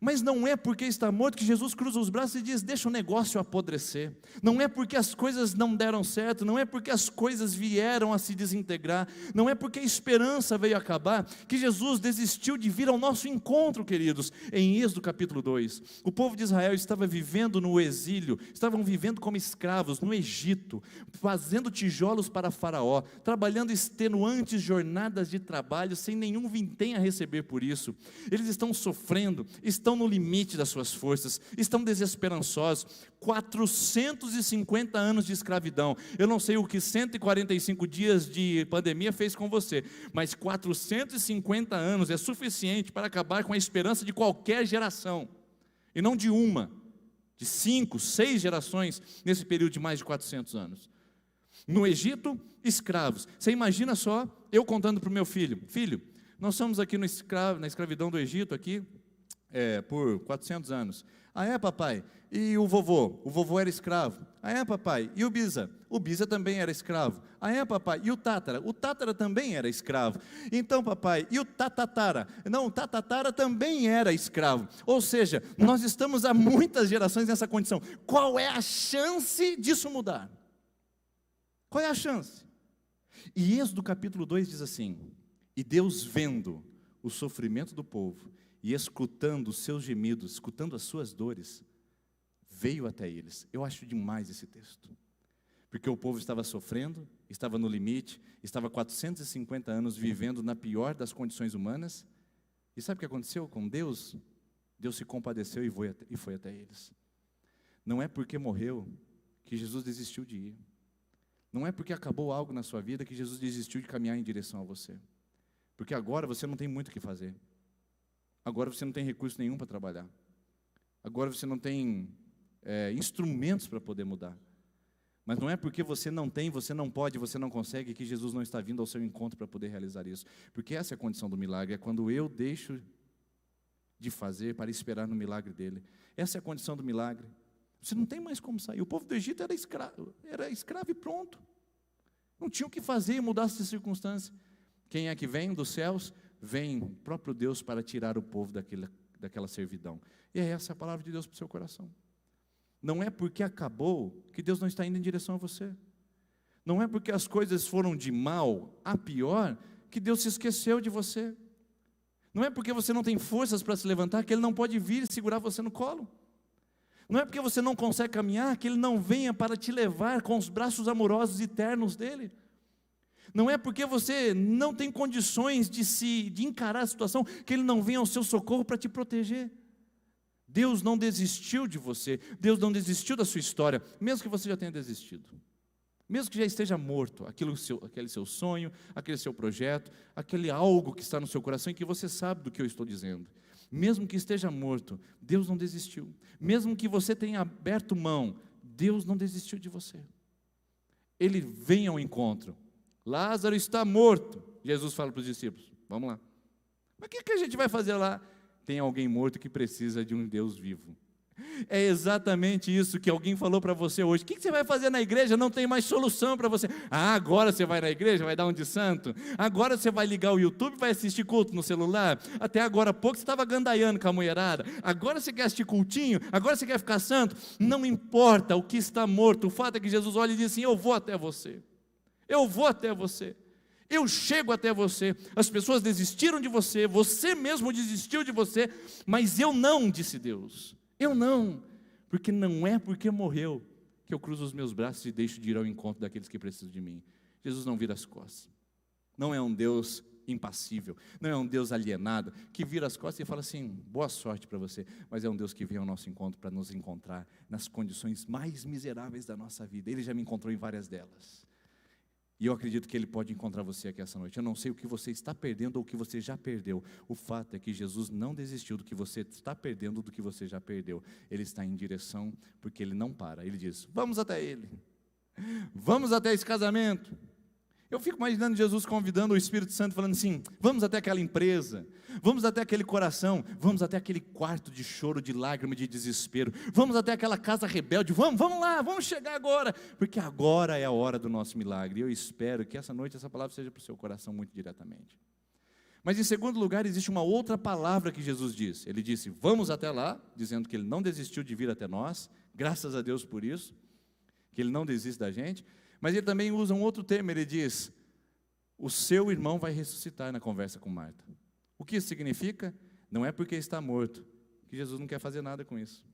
Mas não é porque está morto que Jesus cruza os braços e diz, deixa o negócio apodrecer. Não é porque as coisas não deram certo, não é porque as coisas vieram a se desintegrar, não é porque a esperança veio acabar, que Jesus desistiu de vir ao nosso encontro, queridos. Em Êxodo capítulo 2, o povo de Israel estava vivendo no exílio, estavam vivendo como escravos no Egito, fazendo tijolos para Faraó, trabalhando extenuantes jornadas de trabalho, sem nenhum vintém a receber por isso. Eles estão sofrendo, estão no limite das suas forças, estão desesperançosos, 450 anos de escravidão. Eu não sei o que 145 dias de pandemia fez com você, mas 450 anos é suficiente para acabar com a esperança de qualquer geração, e não de uma, de 5, 6 gerações, nesse período de mais de 400 anos. No Egito, escravos. Você imagina só, eu contando para o meu filho, nós estamos aqui na escravidão do Egito, aqui, por 400 anos. Ah, é, papai? E o vovô? O vovô era escravo. Ah, é, papai? E o bisa? O bisa também era escravo. Ah, é, papai? E o tátara? O tátara também era escravo. Então, papai, e o tatatara? Não, o tatatara também era escravo. Ou seja, nós estamos há muitas gerações nessa condição. Qual é a chance disso mudar? Qual é a chance? E Êxodo capítulo 2 diz assim, e Deus vendo o sofrimento do povo, e escutando os seus gemidos, escutando as suas dores, veio até eles. Eu acho demais esse texto, porque o povo estava sofrendo, estava no limite, estava 450 anos vivendo na pior das condições humanas, e sabe o que aconteceu com Deus? Deus se compadeceu e foi até eles. Não é porque morreu que Jesus desistiu de ir, não é porque acabou algo na sua vida que Jesus desistiu de caminhar em direção a você, porque agora você não tem muito o que fazer. Agora você não tem recurso nenhum para trabalhar. Agora você não tem instrumentos para poder mudar. Mas não é porque você não tem, você não pode, você não consegue, que Jesus não está vindo ao seu encontro para poder realizar isso. Porque essa é a condição do milagre, é quando eu deixo de fazer para esperar no milagre dele. Essa é a condição do milagre. Você não tem mais como sair. O povo do Egito era escravo e pronto. Não tinha o que fazer e mudar essa circunstância. Quem é que vem dos céus? Vem o próprio Deus para tirar o povo daquela servidão. E essa é a palavra de Deus para o seu coração. Não é porque acabou que Deus não está indo em direção a você. Não é porque as coisas foram de mal a pior que Deus se esqueceu de você. Não é porque você não tem forças para se levantar que Ele não pode vir e segurar você no colo. Não é porque você não consegue caminhar que Ele não venha para te levar com os braços amorosos e ternos dEle. Não é porque você não tem condições de encarar a situação que Ele não venha ao seu socorro para te proteger. Deus não desistiu de você, Deus não desistiu da sua história, mesmo que você já tenha desistido. Mesmo que já esteja morto, aquele seu sonho, aquele seu projeto, aquele algo que está no seu coração e que você sabe do que eu estou dizendo. Mesmo que esteja morto, Deus não desistiu. Mesmo que você tenha aberto mão, Deus não desistiu de você. Ele vem ao encontro. Lázaro está morto. Jesus fala para os discípulos, vamos lá. Mas o que a gente vai fazer lá? Tem alguém morto que precisa de um Deus vivo. É exatamente isso que alguém falou para você hoje. O que você vai fazer na igreja? Não tem mais solução para você. Agora você vai na igreja, vai dar um de santo. Agora você vai ligar o YouTube, vai assistir culto no celular. Até agora há pouco você estava gandaiando com a mulherada. Agora você quer assistir cultinho? Agora você quer ficar santo? Não importa o que está morto. O fato é que Jesus olha e diz assim, eu vou até você. Eu vou até você. Eu chego até você. As pessoas desistiram de você, você mesmo desistiu de você, mas eu não, disse Deus. Eu não, porque não é porque morreu que eu cruzo os meus braços e deixo de ir ao encontro daqueles que precisam de mim. Jesus não vira as costas. Não é um Deus impassível, não é um Deus alienado, que vira as costas e fala assim, boa sorte para você, mas é um Deus que vem ao nosso encontro para nos encontrar nas condições mais miseráveis da nossa vida. Ele já me encontrou em várias delas. E eu acredito que Ele pode encontrar você aqui essa noite. Eu não sei o que você está perdendo ou o que você já perdeu. O fato é que Jesus não desistiu do que você está perdendo, do que você já perdeu. Ele está em direção, porque Ele não para. Ele diz, vamos até Ele. Vamos até esse casamento. Eu fico imaginando Jesus convidando o Espírito Santo, falando assim, vamos até aquela empresa, vamos até aquele coração, vamos até aquele quarto de choro, de lágrima, de desespero, vamos até aquela casa rebelde, vamos lá, vamos chegar agora, porque agora é a hora do nosso milagre. E eu espero que essa noite essa palavra seja para o seu coração muito diretamente. Mas em segundo lugar, existe uma outra palavra que Jesus disse. Ele disse, vamos até lá, dizendo que Ele não desistiu de vir até nós, graças a Deus por isso, que Ele não desiste da gente. Mas Ele também usa um outro termo, Ele diz, o seu irmão vai ressuscitar na conversa com Marta. O que isso significa? Não é porque está morto, que Jesus não quer fazer nada com isso.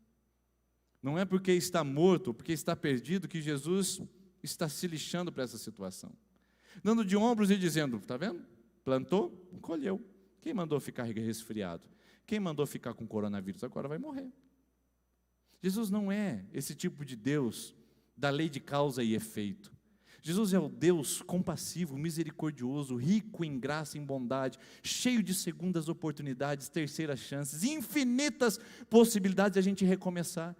Não é porque está morto, porque está perdido, que Jesus está se lixando para essa situação. Dando de ombros e dizendo, está vendo? Plantou, colheu. Quem mandou ficar resfriado? Quem mandou ficar com coronavírus agora vai morrer. Jesus não é esse tipo de Deus da lei de causa e efeito. Jesus é o Deus compassivo, misericordioso, rico em graça e em bondade, cheio de segundas oportunidades, terceiras chances, infinitas possibilidades de a gente recomeçar.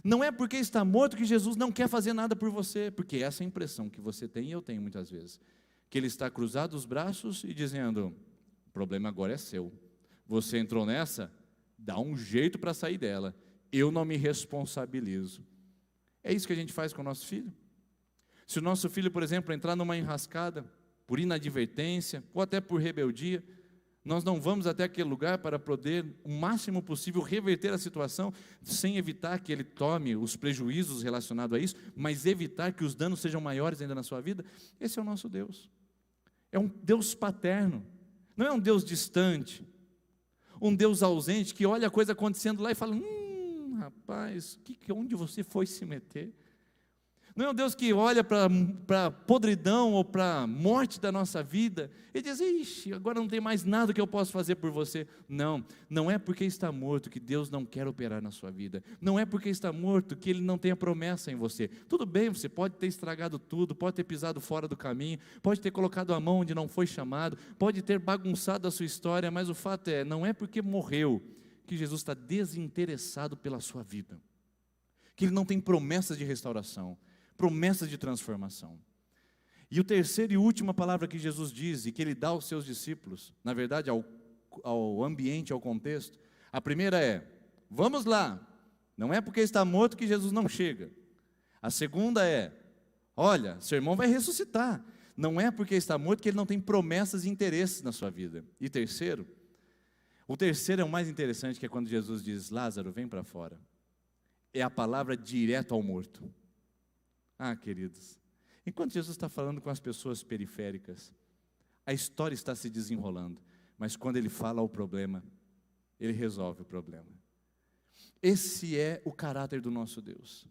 Não é porque está morto que Jesus não quer fazer nada por você, porque essa é a impressão que você tem e eu tenho muitas vezes, que Ele está cruzado os braços e dizendo, o problema agora é seu, você entrou nessa, dá um jeito para sair dela, eu não me responsabilizo. É isso que a gente faz com o nosso filho. Se o nosso filho, por exemplo, entrar numa enrascada, por inadvertência, ou até por rebeldia, nós não vamos até aquele lugar para poder, o máximo possível, reverter a situação, sem evitar que ele tome os prejuízos relacionados a isso, mas evitar que os danos sejam maiores ainda na sua vida. Esse é o nosso Deus. É um Deus paterno, não é um Deus distante, um Deus ausente que olha a coisa acontecendo lá e fala, rapaz, onde você foi se meter? Não é um Deus que olha para a podridão ou para a morte da nossa vida e diz, ixi, agora não tem mais nada que eu possa fazer por você. Não, não é porque está morto que Deus não quer operar na sua vida. Não é porque está morto que Ele não tem a promessa em você. Tudo bem, você pode ter estragado tudo, pode ter pisado fora do caminho, pode ter colocado a mão onde não foi chamado, pode ter bagunçado a sua história, mas o fato é, não é porque morreu que Jesus está desinteressado pela sua vida. que ele não tem promessas de restauração, promessas de transformação. E o terceiro e última palavra que Jesus diz e que ele dá aos seus discípulos, na verdade ao ambiente, ao contexto, a primeira é: vamos lá, não é porque está morto que Jesus não chega. A segunda é: olha, seu irmão vai ressuscitar, não é porque está morto que ele não tem promessas e interesses na sua vida. E o terceiro é o mais interessante, que é quando Jesus diz: Lázaro, vem para fora. É a palavra direto ao morto. Ah, queridos, enquanto Jesus está falando com as pessoas periféricas, a história está se desenrolando, mas quando ele fala o problema, ele resolve o problema. Esse é o caráter do nosso Deus.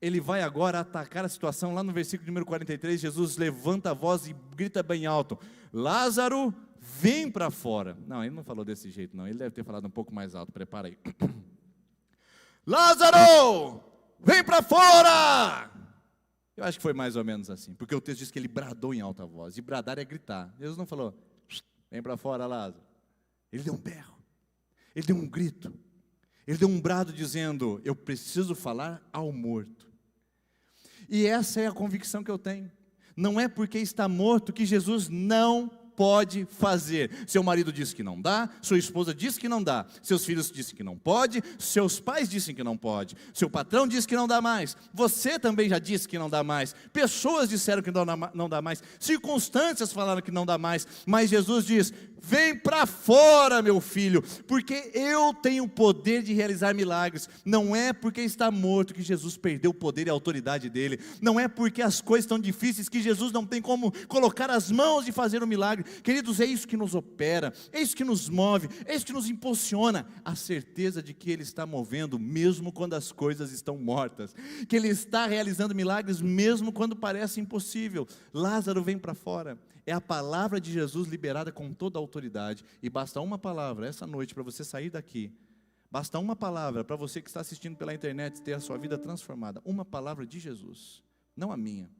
Ele vai agora atacar a situação. Lá no versículo número 43, Jesus levanta a voz e grita bem alto: Lázaro, vem para fora. Não, ele não falou desse jeito não, ele deve ter falado um pouco mais alto, prepara aí. Lázaro, vem para fora! Eu acho que foi mais ou menos assim, porque o texto diz que ele bradou em alta voz, e bradar é gritar. Jesus não falou: vem para fora, Lázaro. Ele deu um berro, ele deu um grito, ele deu um brado dizendo: eu preciso falar ao morto. E essa é a convicção que eu tenho. Não é porque está morto que Jesus não pode fazer. Seu marido disse que não dá, sua esposa disse que não dá, seus filhos dizem que não pode, seus pais dizem que não pode, seu patrão disse que não dá mais, você também já disse que não dá mais, pessoas disseram que não dá mais, circunstâncias falaram que não dá mais, mas Jesus diz: vem para fora, meu filho, porque eu tenho o poder de realizar milagres. Não é porque está morto que Jesus perdeu o poder e a autoridade dele, não é porque as coisas estão difíceis que Jesus não tem como colocar as mãos e fazer um milagre. Queridos, é isso que nos opera, é isso que nos move, é isso que nos impulsiona, a certeza de que Ele está movendo mesmo quando as coisas estão mortas, que Ele está realizando milagres mesmo quando parece impossível. Lázaro, vem para fora. É a palavra de Jesus liberada com toda a autoridade, e basta uma palavra essa noite para você sair daqui, basta uma palavra para você que está assistindo pela internet ter a sua vida transformada, uma palavra de Jesus, não a minha,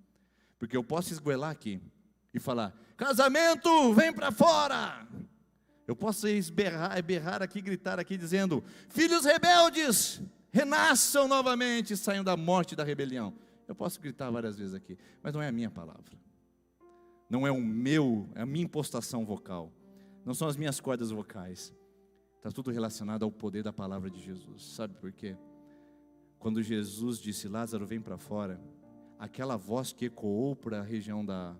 porque eu posso esgoelar aqui e falar: casamento, vem para fora. Eu posso berrar aqui, gritar aqui dizendo: filhos rebeldes, renasçam novamente, saiam da morte e da rebelião. Eu posso gritar várias vezes aqui, mas não é a minha palavra, não é a minha impostação vocal, não são as minhas cordas vocais, está tudo relacionado ao poder da palavra de Jesus. Sabe por quê? Quando Jesus disse: Lázaro, vem para fora, aquela voz que ecoou para a região da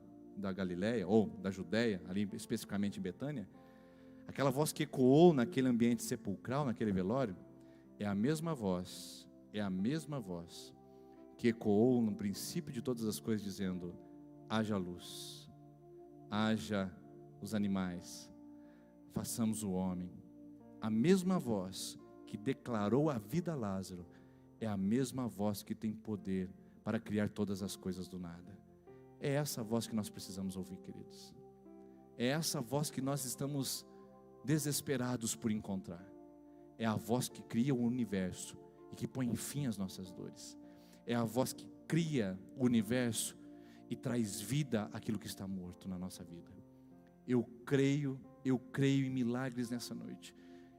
Galileia, ou da Judéia, ali especificamente em Betânia, aquela voz que ecoou naquele ambiente sepulcral, naquele velório, é a mesma voz que ecoou no princípio de todas as coisas, dizendo: haja luz, haja os animais, façamos o homem. A mesma voz que declarou a vida a Lázaro é a mesma voz que tem poder para criar todas as coisas do nada. É essa voz que nós precisamos ouvir, queridos. É essa voz que nós estamos desesperados por encontrar. É a voz que cria o universo e que põe fim às nossas dores. É a voz que cria o universo e traz vida àquilo que está morto na nossa vida. Eu creio em milagres nessa noite.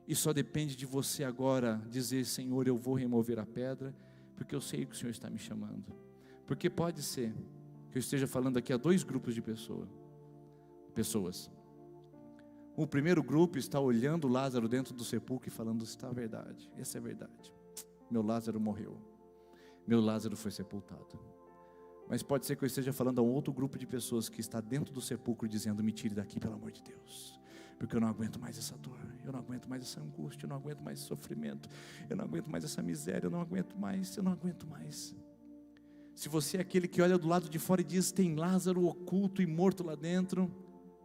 E só depende de você agora dizer: Senhor, eu vou remover a pedra, porque eu sei que o Senhor está me chamando. Porque pode ser que eu esteja falando aqui a dois grupos de pessoas. O primeiro grupo está olhando Lázaro dentro do sepulcro e falando: está verdade, essa é a verdade, meu Lázaro morreu, meu Lázaro foi sepultado. Mas pode ser que eu esteja falando a um outro grupo de pessoas que está dentro do sepulcro dizendo: me tire daqui, pelo amor de Deus, porque eu não aguento mais essa dor, eu não aguento mais essa angústia, eu não aguento mais esse sofrimento, eu não aguento mais essa miséria, eu não aguento mais. Se você é aquele que olha do lado de fora e diz: tem Lázaro oculto e morto lá dentro,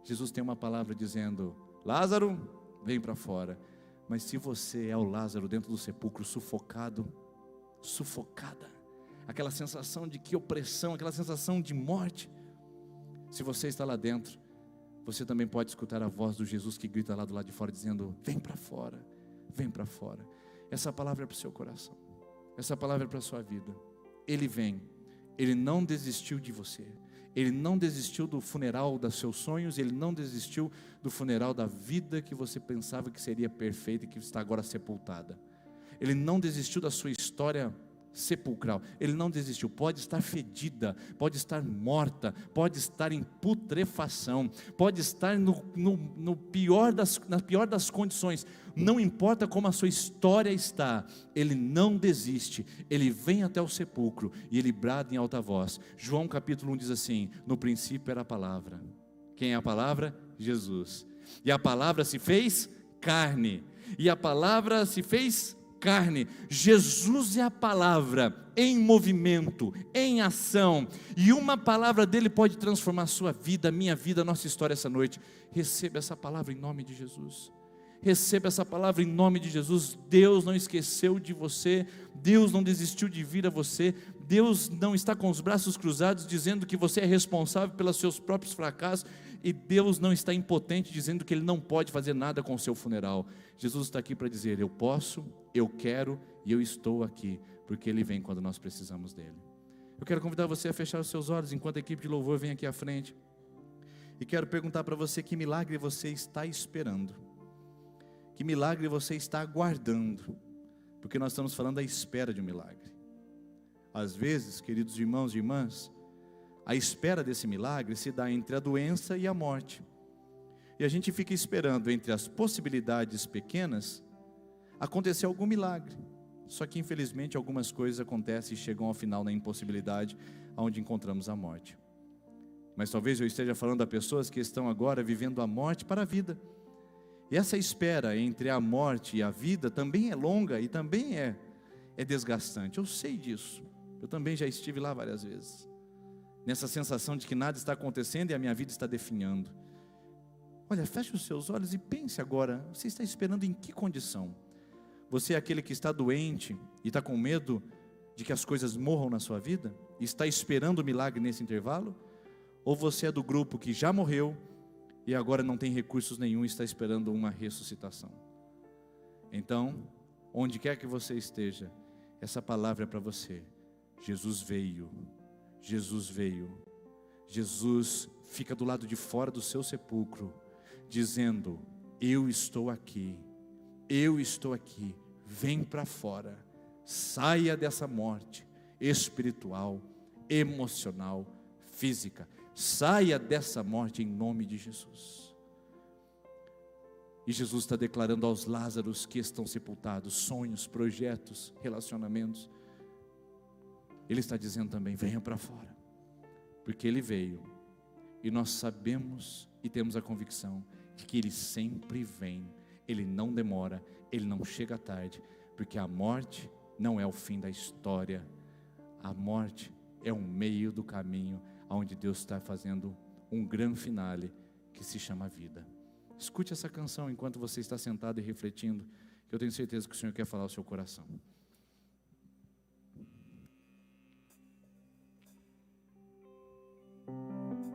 Jesus tem uma palavra dizendo: Lázaro, vem para fora. Mas se você é o Lázaro dentro do sepulcro, sufocada, aquela sensação de que opressão, aquela sensação de morte, se você está lá dentro, você também pode escutar a voz do Jesus que grita lá do lado de fora dizendo: vem para fora, vem para fora. Essa palavra é para o seu coração, essa palavra é para a sua vida. Ele vem, Ele não desistiu de você, Ele não desistiu do funeral dos seus sonhos, Ele não desistiu do funeral da vida que você pensava que seria perfeita e que está agora sepultada. Ele não desistiu da sua história sepulcral. Ele não desistiu. Pode estar fedida, pode estar morta, pode estar em putrefação, pode estar na pior das condições. Não importa como a sua história está, ele não desiste. Ele vem até o sepulcro e ele brada em alta voz. João capítulo 1 diz assim: no princípio era a palavra. Quem é a palavra? Jesus. E a palavra se fez carne. E a palavra se fez carne. Jesus é a palavra em movimento, em ação, e uma palavra dele pode transformar a sua vida, a minha vida, a nossa história essa noite. Receba essa palavra em nome de Jesus. Receba essa palavra em nome de Jesus. Deus não esqueceu de você, Deus não desistiu de vir a você, Deus não está com os braços cruzados dizendo que você é responsável pelos seus próprios fracassos, e Deus não está impotente dizendo que Ele não pode fazer nada com o seu funeral. Jesus está aqui para dizer: eu posso, eu quero e eu estou aqui, porque Ele vem quando nós precisamos dEle. Eu quero convidar você a fechar os seus olhos enquanto a equipe de louvor vem aqui à frente, e quero perguntar para você: que milagre você está esperando? Que milagre você está aguardando? Porque nós estamos falando da espera de um milagre. Às vezes, queridos irmãos e irmãs, a espera desse milagre se dá entre a doença e a morte. E a gente fica esperando entre as possibilidades pequenas acontecer algum milagre. Só que infelizmente algumas coisas acontecem e chegam ao final na impossibilidade, onde encontramos a morte. Mas talvez eu esteja falando a pessoas que estão agora vivendo a morte para a vida. E essa espera entre a morte e a vida também é longa e também é desgastante. Eu sei disso. Eu também já estive lá várias vezes. Nessa sensação de que nada está acontecendo e a minha vida está definhando. Olha, feche os seus olhos e pense agora: você está esperando em que condição? Você é aquele que está doente e está com medo de que as coisas morram na sua vida? E está esperando o milagre nesse intervalo? Ou você é do grupo que já morreu e agora não tem recursos nenhum e está esperando uma ressuscitação? Então, onde quer que você esteja, essa palavra é para você. Jesus veio. Jesus veio. Jesus fica do lado de fora do seu sepulcro, dizendo: eu estou aqui. Eu estou aqui. Vem para fora. Saia dessa morte espiritual, emocional, física. Saia dessa morte em nome de Jesus. E Jesus está declarando aos Lázaros que estão sepultados, sonhos, projetos, relacionamentos. Ele está dizendo também: venha para fora, porque Ele veio, e nós sabemos e temos a convicção de que Ele sempre vem. Ele não demora, Ele não chega tarde, porque a morte não é o fim da história. A morte é um meio do caminho, onde Deus está fazendo um grande finale, que se chama vida. Escute essa canção enquanto você está sentado e refletindo, que eu tenho certeza que o Senhor quer falar ao seu coração. Com lágrimas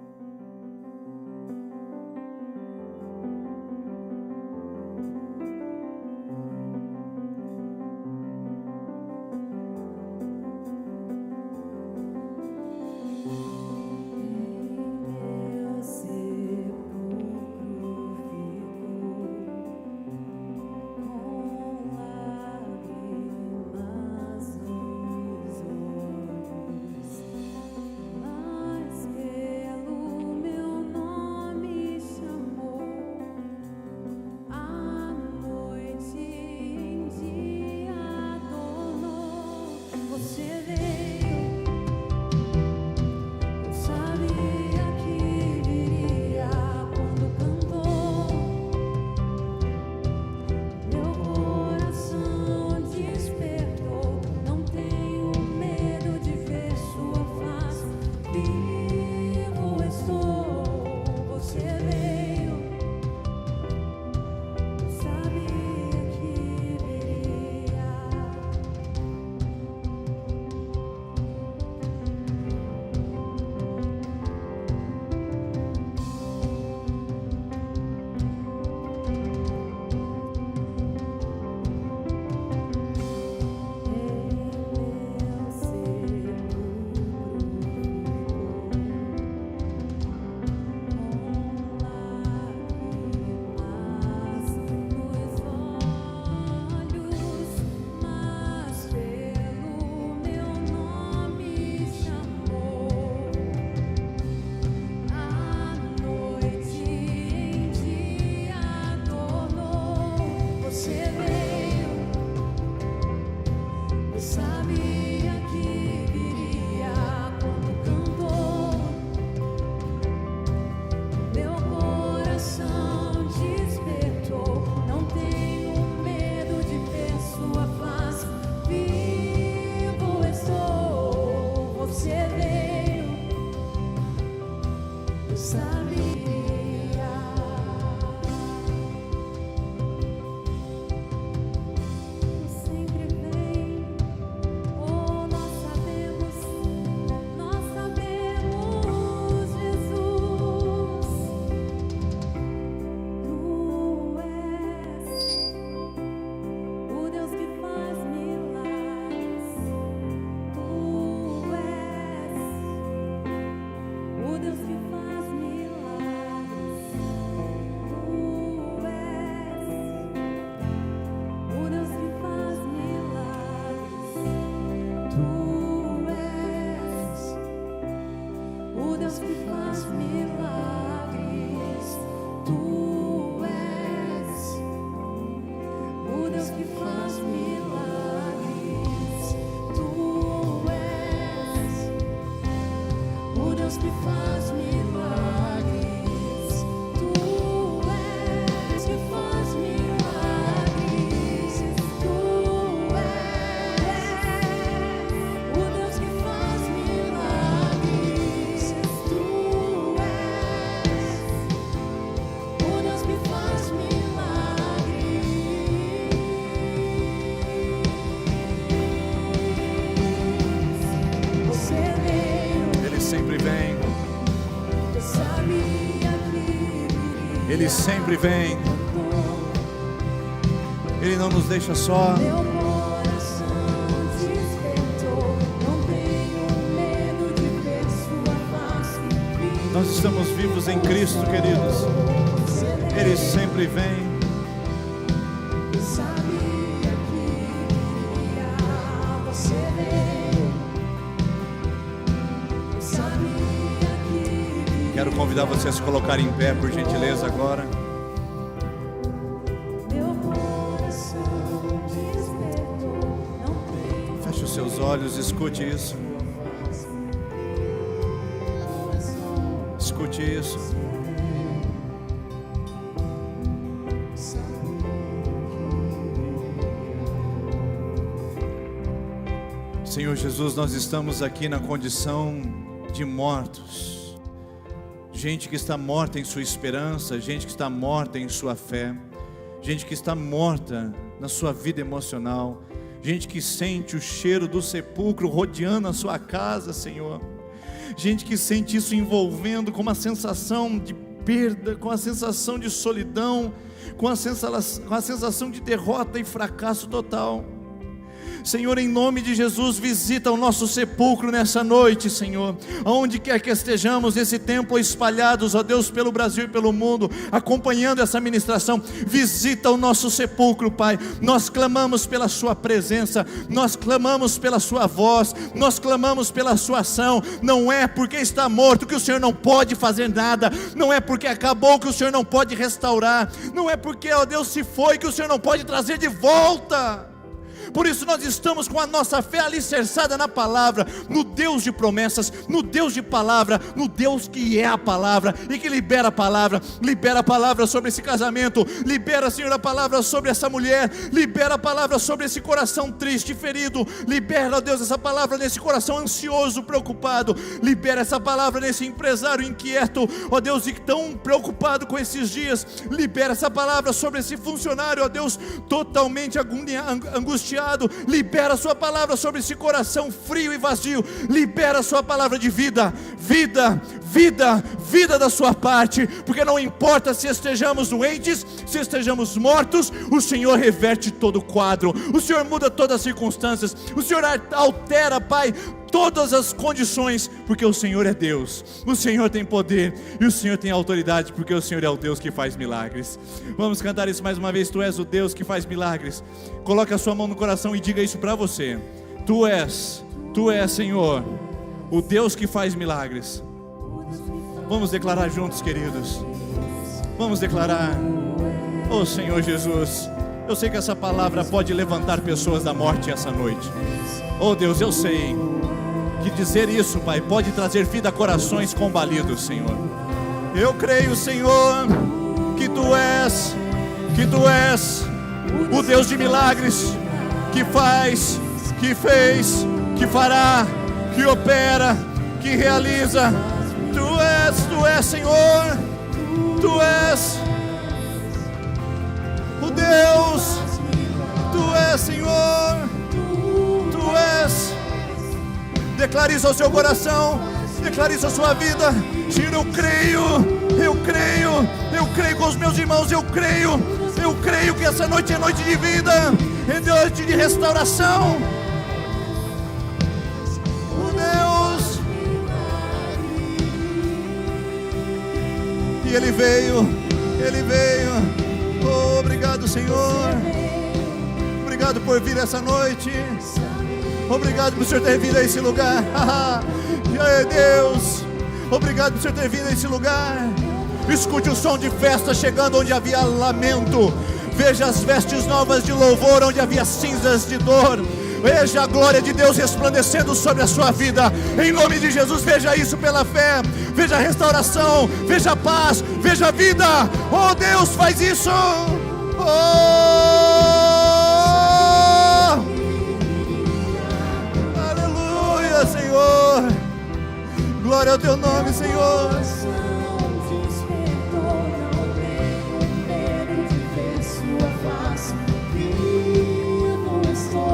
Ele sempre vem. Ele não nos deixa só. Meu coração despertou, não tenho medo de ver sua face. Nós estamos vivos em Cristo, queridos. Ele sempre vem. Sabia que viria, você veio. Sabia que viria. Quero convidar você a se colocar em pé, por gentileza, agora. Meu coração despertou, não tenho Feche os seus olhos, escute isso. Escute isso. Senhor Jesus, nós estamos aqui na condição de mortos. Gente que está morta em sua esperança, gente que está morta em sua fé, gente que está morta na sua vida emocional, gente que sente o cheiro do sepulcro rodeando a sua casa, Senhor. Gente que sente isso envolvendo com uma sensação de perda, com a sensação de solidão, com a sensação de derrota e fracasso total. Senhor, em nome de Jesus, visita o nosso sepulcro nessa noite, Senhor. Aonde quer que estejamos nesse tempo espalhados, ó Deus, pelo Brasil e pelo mundo, acompanhando essa ministração, visita o nosso sepulcro, Pai. Nós clamamos pela sua presença, nós clamamos pela sua voz, nós clamamos pela sua ação. Não é porque está morto que o Senhor não pode fazer nada, não é porque acabou que o Senhor não pode restaurar, não é porque, ó Deus, se foi que o Senhor não pode trazer de volta. Por isso nós estamos com a nossa fé alicerçada na palavra, no Deus de promessas, no Deus de palavra, no Deus que é a palavra e que libera a palavra sobre esse casamento, libera, Senhor, a palavra sobre essa mulher, libera a palavra sobre esse coração triste, ferido, libera, ó Deus, essa palavra nesse coração ansioso, preocupado, libera essa palavra nesse empresário inquieto, ó Deus, e tão preocupado com esses dias, libera essa palavra sobre esse funcionário, ó Deus, totalmente angustiado, libera a sua palavra sobre esse coração frio e vazio, libera a sua palavra de vida, vida, vida, vida da sua parte, porque não importa se estejamos doentes, se estejamos mortos, o Senhor reverte todo o quadro, o Senhor muda todas as circunstâncias, o Senhor altera, Pai, todas as condições, porque o Senhor é Deus, o Senhor tem poder e o Senhor tem autoridade, porque o Senhor é o Deus que faz milagres. Vamos cantar isso mais uma vez. Tu és o Deus que faz milagres. Coloque a sua mão no coração e diga isso para você. Tu és, Senhor, o Deus que faz milagres. Vamos declarar juntos, queridos. Vamos declarar. Oh Senhor Jesus, eu sei que essa palavra pode levantar pessoas da morte essa noite. Oh Deus, eu sei que dizer isso, Pai, pode trazer vida a corações combalidos, Senhor. Eu creio, Senhor, que Tu és o Deus de milagres, que faz, que fez, que fará, que opera, que realiza. Tu és, Senhor, Tu és o Deus, Tu és, Senhor, Tu és. Declare isso ao seu coração, declare isso à sua vida. Senhor, eu creio com os meus irmãos, eu creio que essa noite é noite de vida, é noite de restauração. Oh Deus, e Ele veio. Oh, obrigado, Senhor, obrigado por vir essa noite. Obrigado por o Senhor ter vindo a esse lugar. Deus, obrigado por o Senhor ter vindo a esse lugar. Escute o som de festa chegando onde havia lamento. Veja as vestes novas de louvor onde havia cinzas de dor. Veja a glória de Deus resplandecendo sobre a sua vida. Em nome de Jesus, veja isso pela fé. Veja a restauração, veja a paz, veja a vida. Oh Deus, faz isso. Senhor, glória ao Teu nome, Senhor.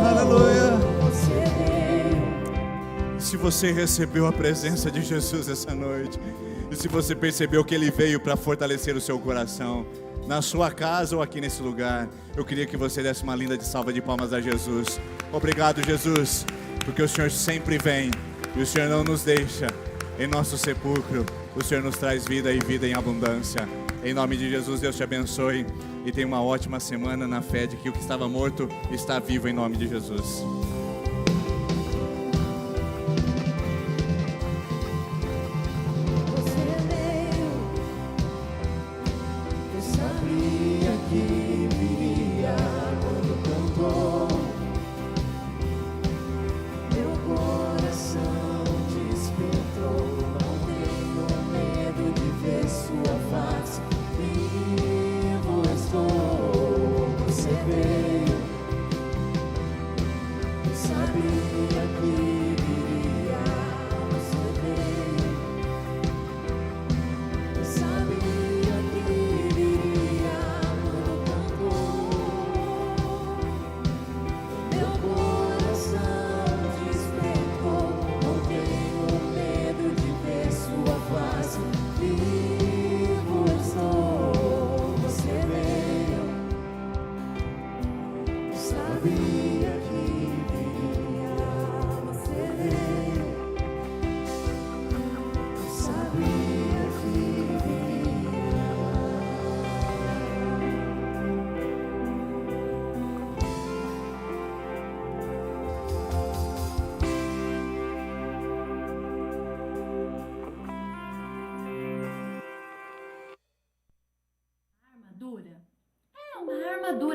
Aleluia. Se você recebeu a presença de Jesus essa noite, E se você percebeu que Ele veio para fortalecer o seu coração, na sua casa ou aqui nesse lugar, eu queria que você desse uma linda salva de palmas a Jesus. Obrigado, Jesus, porque o Senhor sempre vem e o Senhor não nos deixa em nosso sepulcro. O Senhor nos traz vida e vida em abundância. Em nome de Jesus, Deus te abençoe e tenha uma ótima semana na fé de que o que estava morto está vivo em nome de Jesus.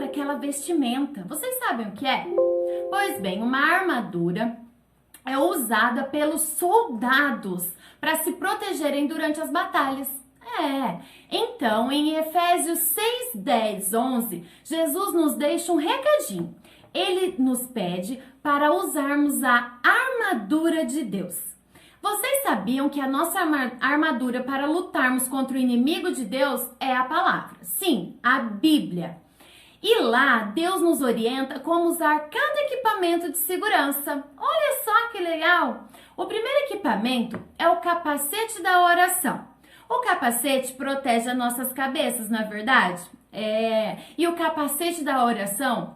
Aquela vestimenta. Vocês sabem o que é? Pois bem, uma armadura é usada pelos soldados para se protegerem durante as batalhas. Então, em Efésios 6, 10, 11, Jesus nos deixa um recadinho. Ele nos pede para usarmos a armadura de Deus. Vocês sabiam que a nossa armadura para lutarmos contra o inimigo de Deus é a palavra? Sim, a Bíblia. E lá, Deus nos orienta como usar cada equipamento de segurança. Olha só que legal! O primeiro equipamento é o capacete da oração. O capacete protege as nossas cabeças, não é verdade? E o capacete da oração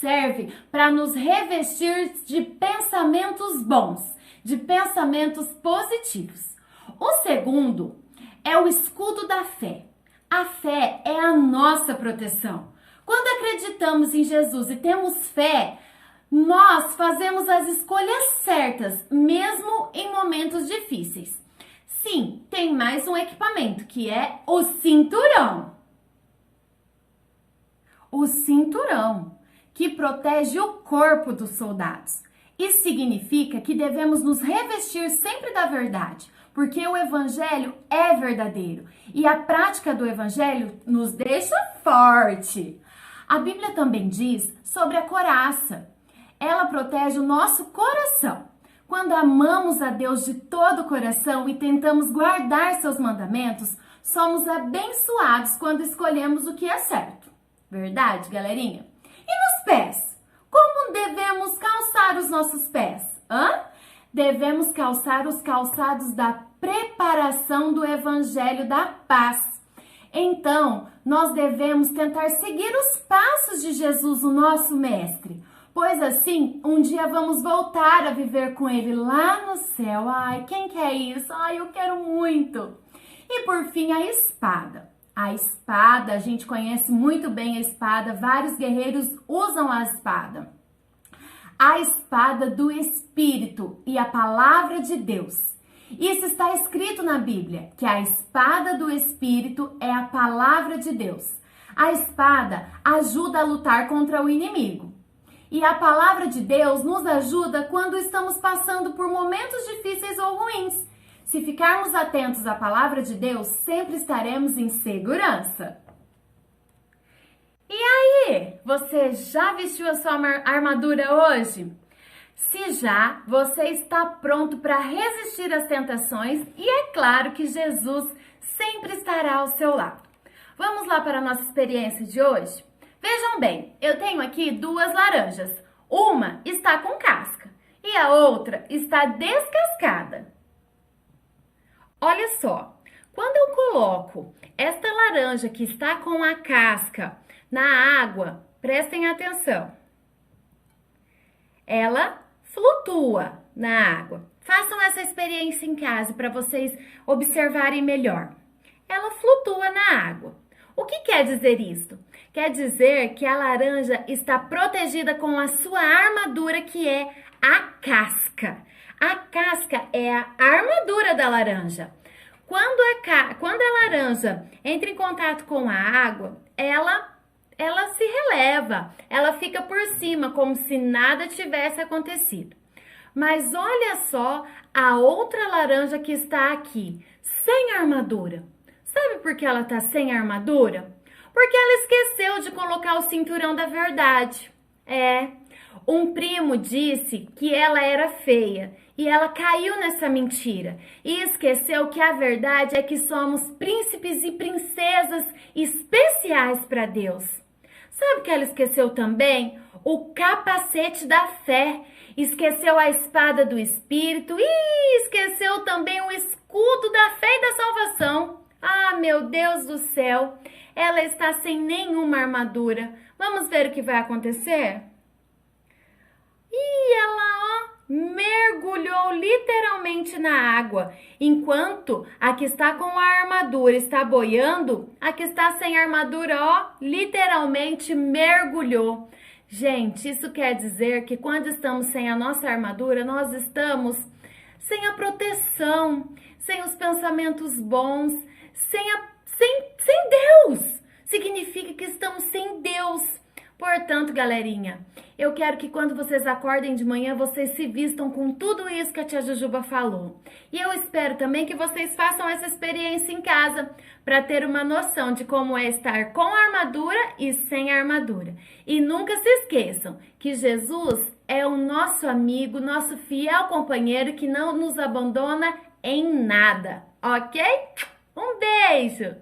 serve para nos revestir de pensamentos bons, de pensamentos positivos. O segundo é o escudo da fé. A fé é a nossa proteção. Quando acreditamos em Jesus e temos fé, nós fazemos as escolhas certas, mesmo em momentos difíceis. Sim, tem mais um equipamento, que é o cinturão. O cinturão, que protege o corpo dos soldados. Isso significa que devemos nos revestir sempre da verdade, porque o evangelho é verdadeiro e a prática do evangelho nos deixa forte. A Bíblia também diz sobre a couraça. Ela protege o nosso coração. Quando amamos a Deus de todo o coração e tentamos guardar seus mandamentos, somos abençoados quando escolhemos o que é certo. Verdade, galerinha? E nos pés? Como devemos calçar os nossos pés? Devemos calçar os calçados da preparação do Evangelho da Paz. Então, nós devemos tentar seguir os passos de Jesus, o nosso mestre, pois assim, um dia vamos voltar a viver com ele lá no céu. Ai, quem quer isso? Ai, eu quero muito. E por fim, a espada. A espada, a gente conhece muito bem a espada, vários guerreiros usam a espada. A espada do Espírito e a palavra de Deus. Isso está escrito na Bíblia, que a espada do Espírito é a palavra de Deus. A espada ajuda a lutar contra o inimigo. E a palavra de Deus nos ajuda quando estamos passando por momentos difíceis ou ruins. Se ficarmos atentos à palavra de Deus, sempre estaremos em segurança. E aí, você já vestiu a sua armadura hoje? Se já, você está pronto para resistir às tentações e é claro que Jesus sempre estará ao seu lado. Vamos lá para a nossa experiência de hoje? Vejam bem, eu tenho aqui duas laranjas. Uma está com casca e a outra está descascada. Olha só, Quando eu coloco esta laranja que está com a casca na água, prestem atenção, ela flutua na água. Façam essa experiência em casa para vocês observarem melhor. Ela flutua na água. O que quer dizer isso? Quer dizer que a laranja está protegida com a sua armadura, que é a casca. A casca é a armadura da laranja. Quando a laranja entra em contato com a água, ela se releva, ela fica por cima, como se nada tivesse acontecido. Mas olha só a outra laranja que está aqui, sem armadura. Sabe por que ela está sem armadura? Porque ela esqueceu de colocar o cinturão da verdade. Um primo disse que ela era feia e ela caiu nessa mentira e esqueceu que a verdade é que somos príncipes e princesas especiais para Deus. Sabe o que ela esqueceu também? O capacete da fé. Esqueceu a espada do Espírito e esqueceu também o escudo da fé e da salvação. Ah, meu Deus do céu! Ela está sem nenhuma armadura. Vamos ver o que vai acontecer? E ela, mergulhou literalmente na água. Enquanto a que está com a armadura está boiando, a que está sem armadura, literalmente mergulhou. Gente, isso quer dizer que quando estamos sem a nossa armadura, nós estamos sem a proteção, sem os pensamentos bons, sem Deus. Significa que estamos sem Deus. Portanto, galerinha, eu quero que quando vocês acordem de manhã, vocês se vistam com tudo isso que a tia Jujuba falou. E eu espero também que vocês façam essa experiência em casa, para ter uma noção de como é estar com armadura e sem armadura. E nunca se esqueçam que Jesus é o nosso amigo, nosso fiel companheiro que não nos abandona em nada, ok? Um beijo!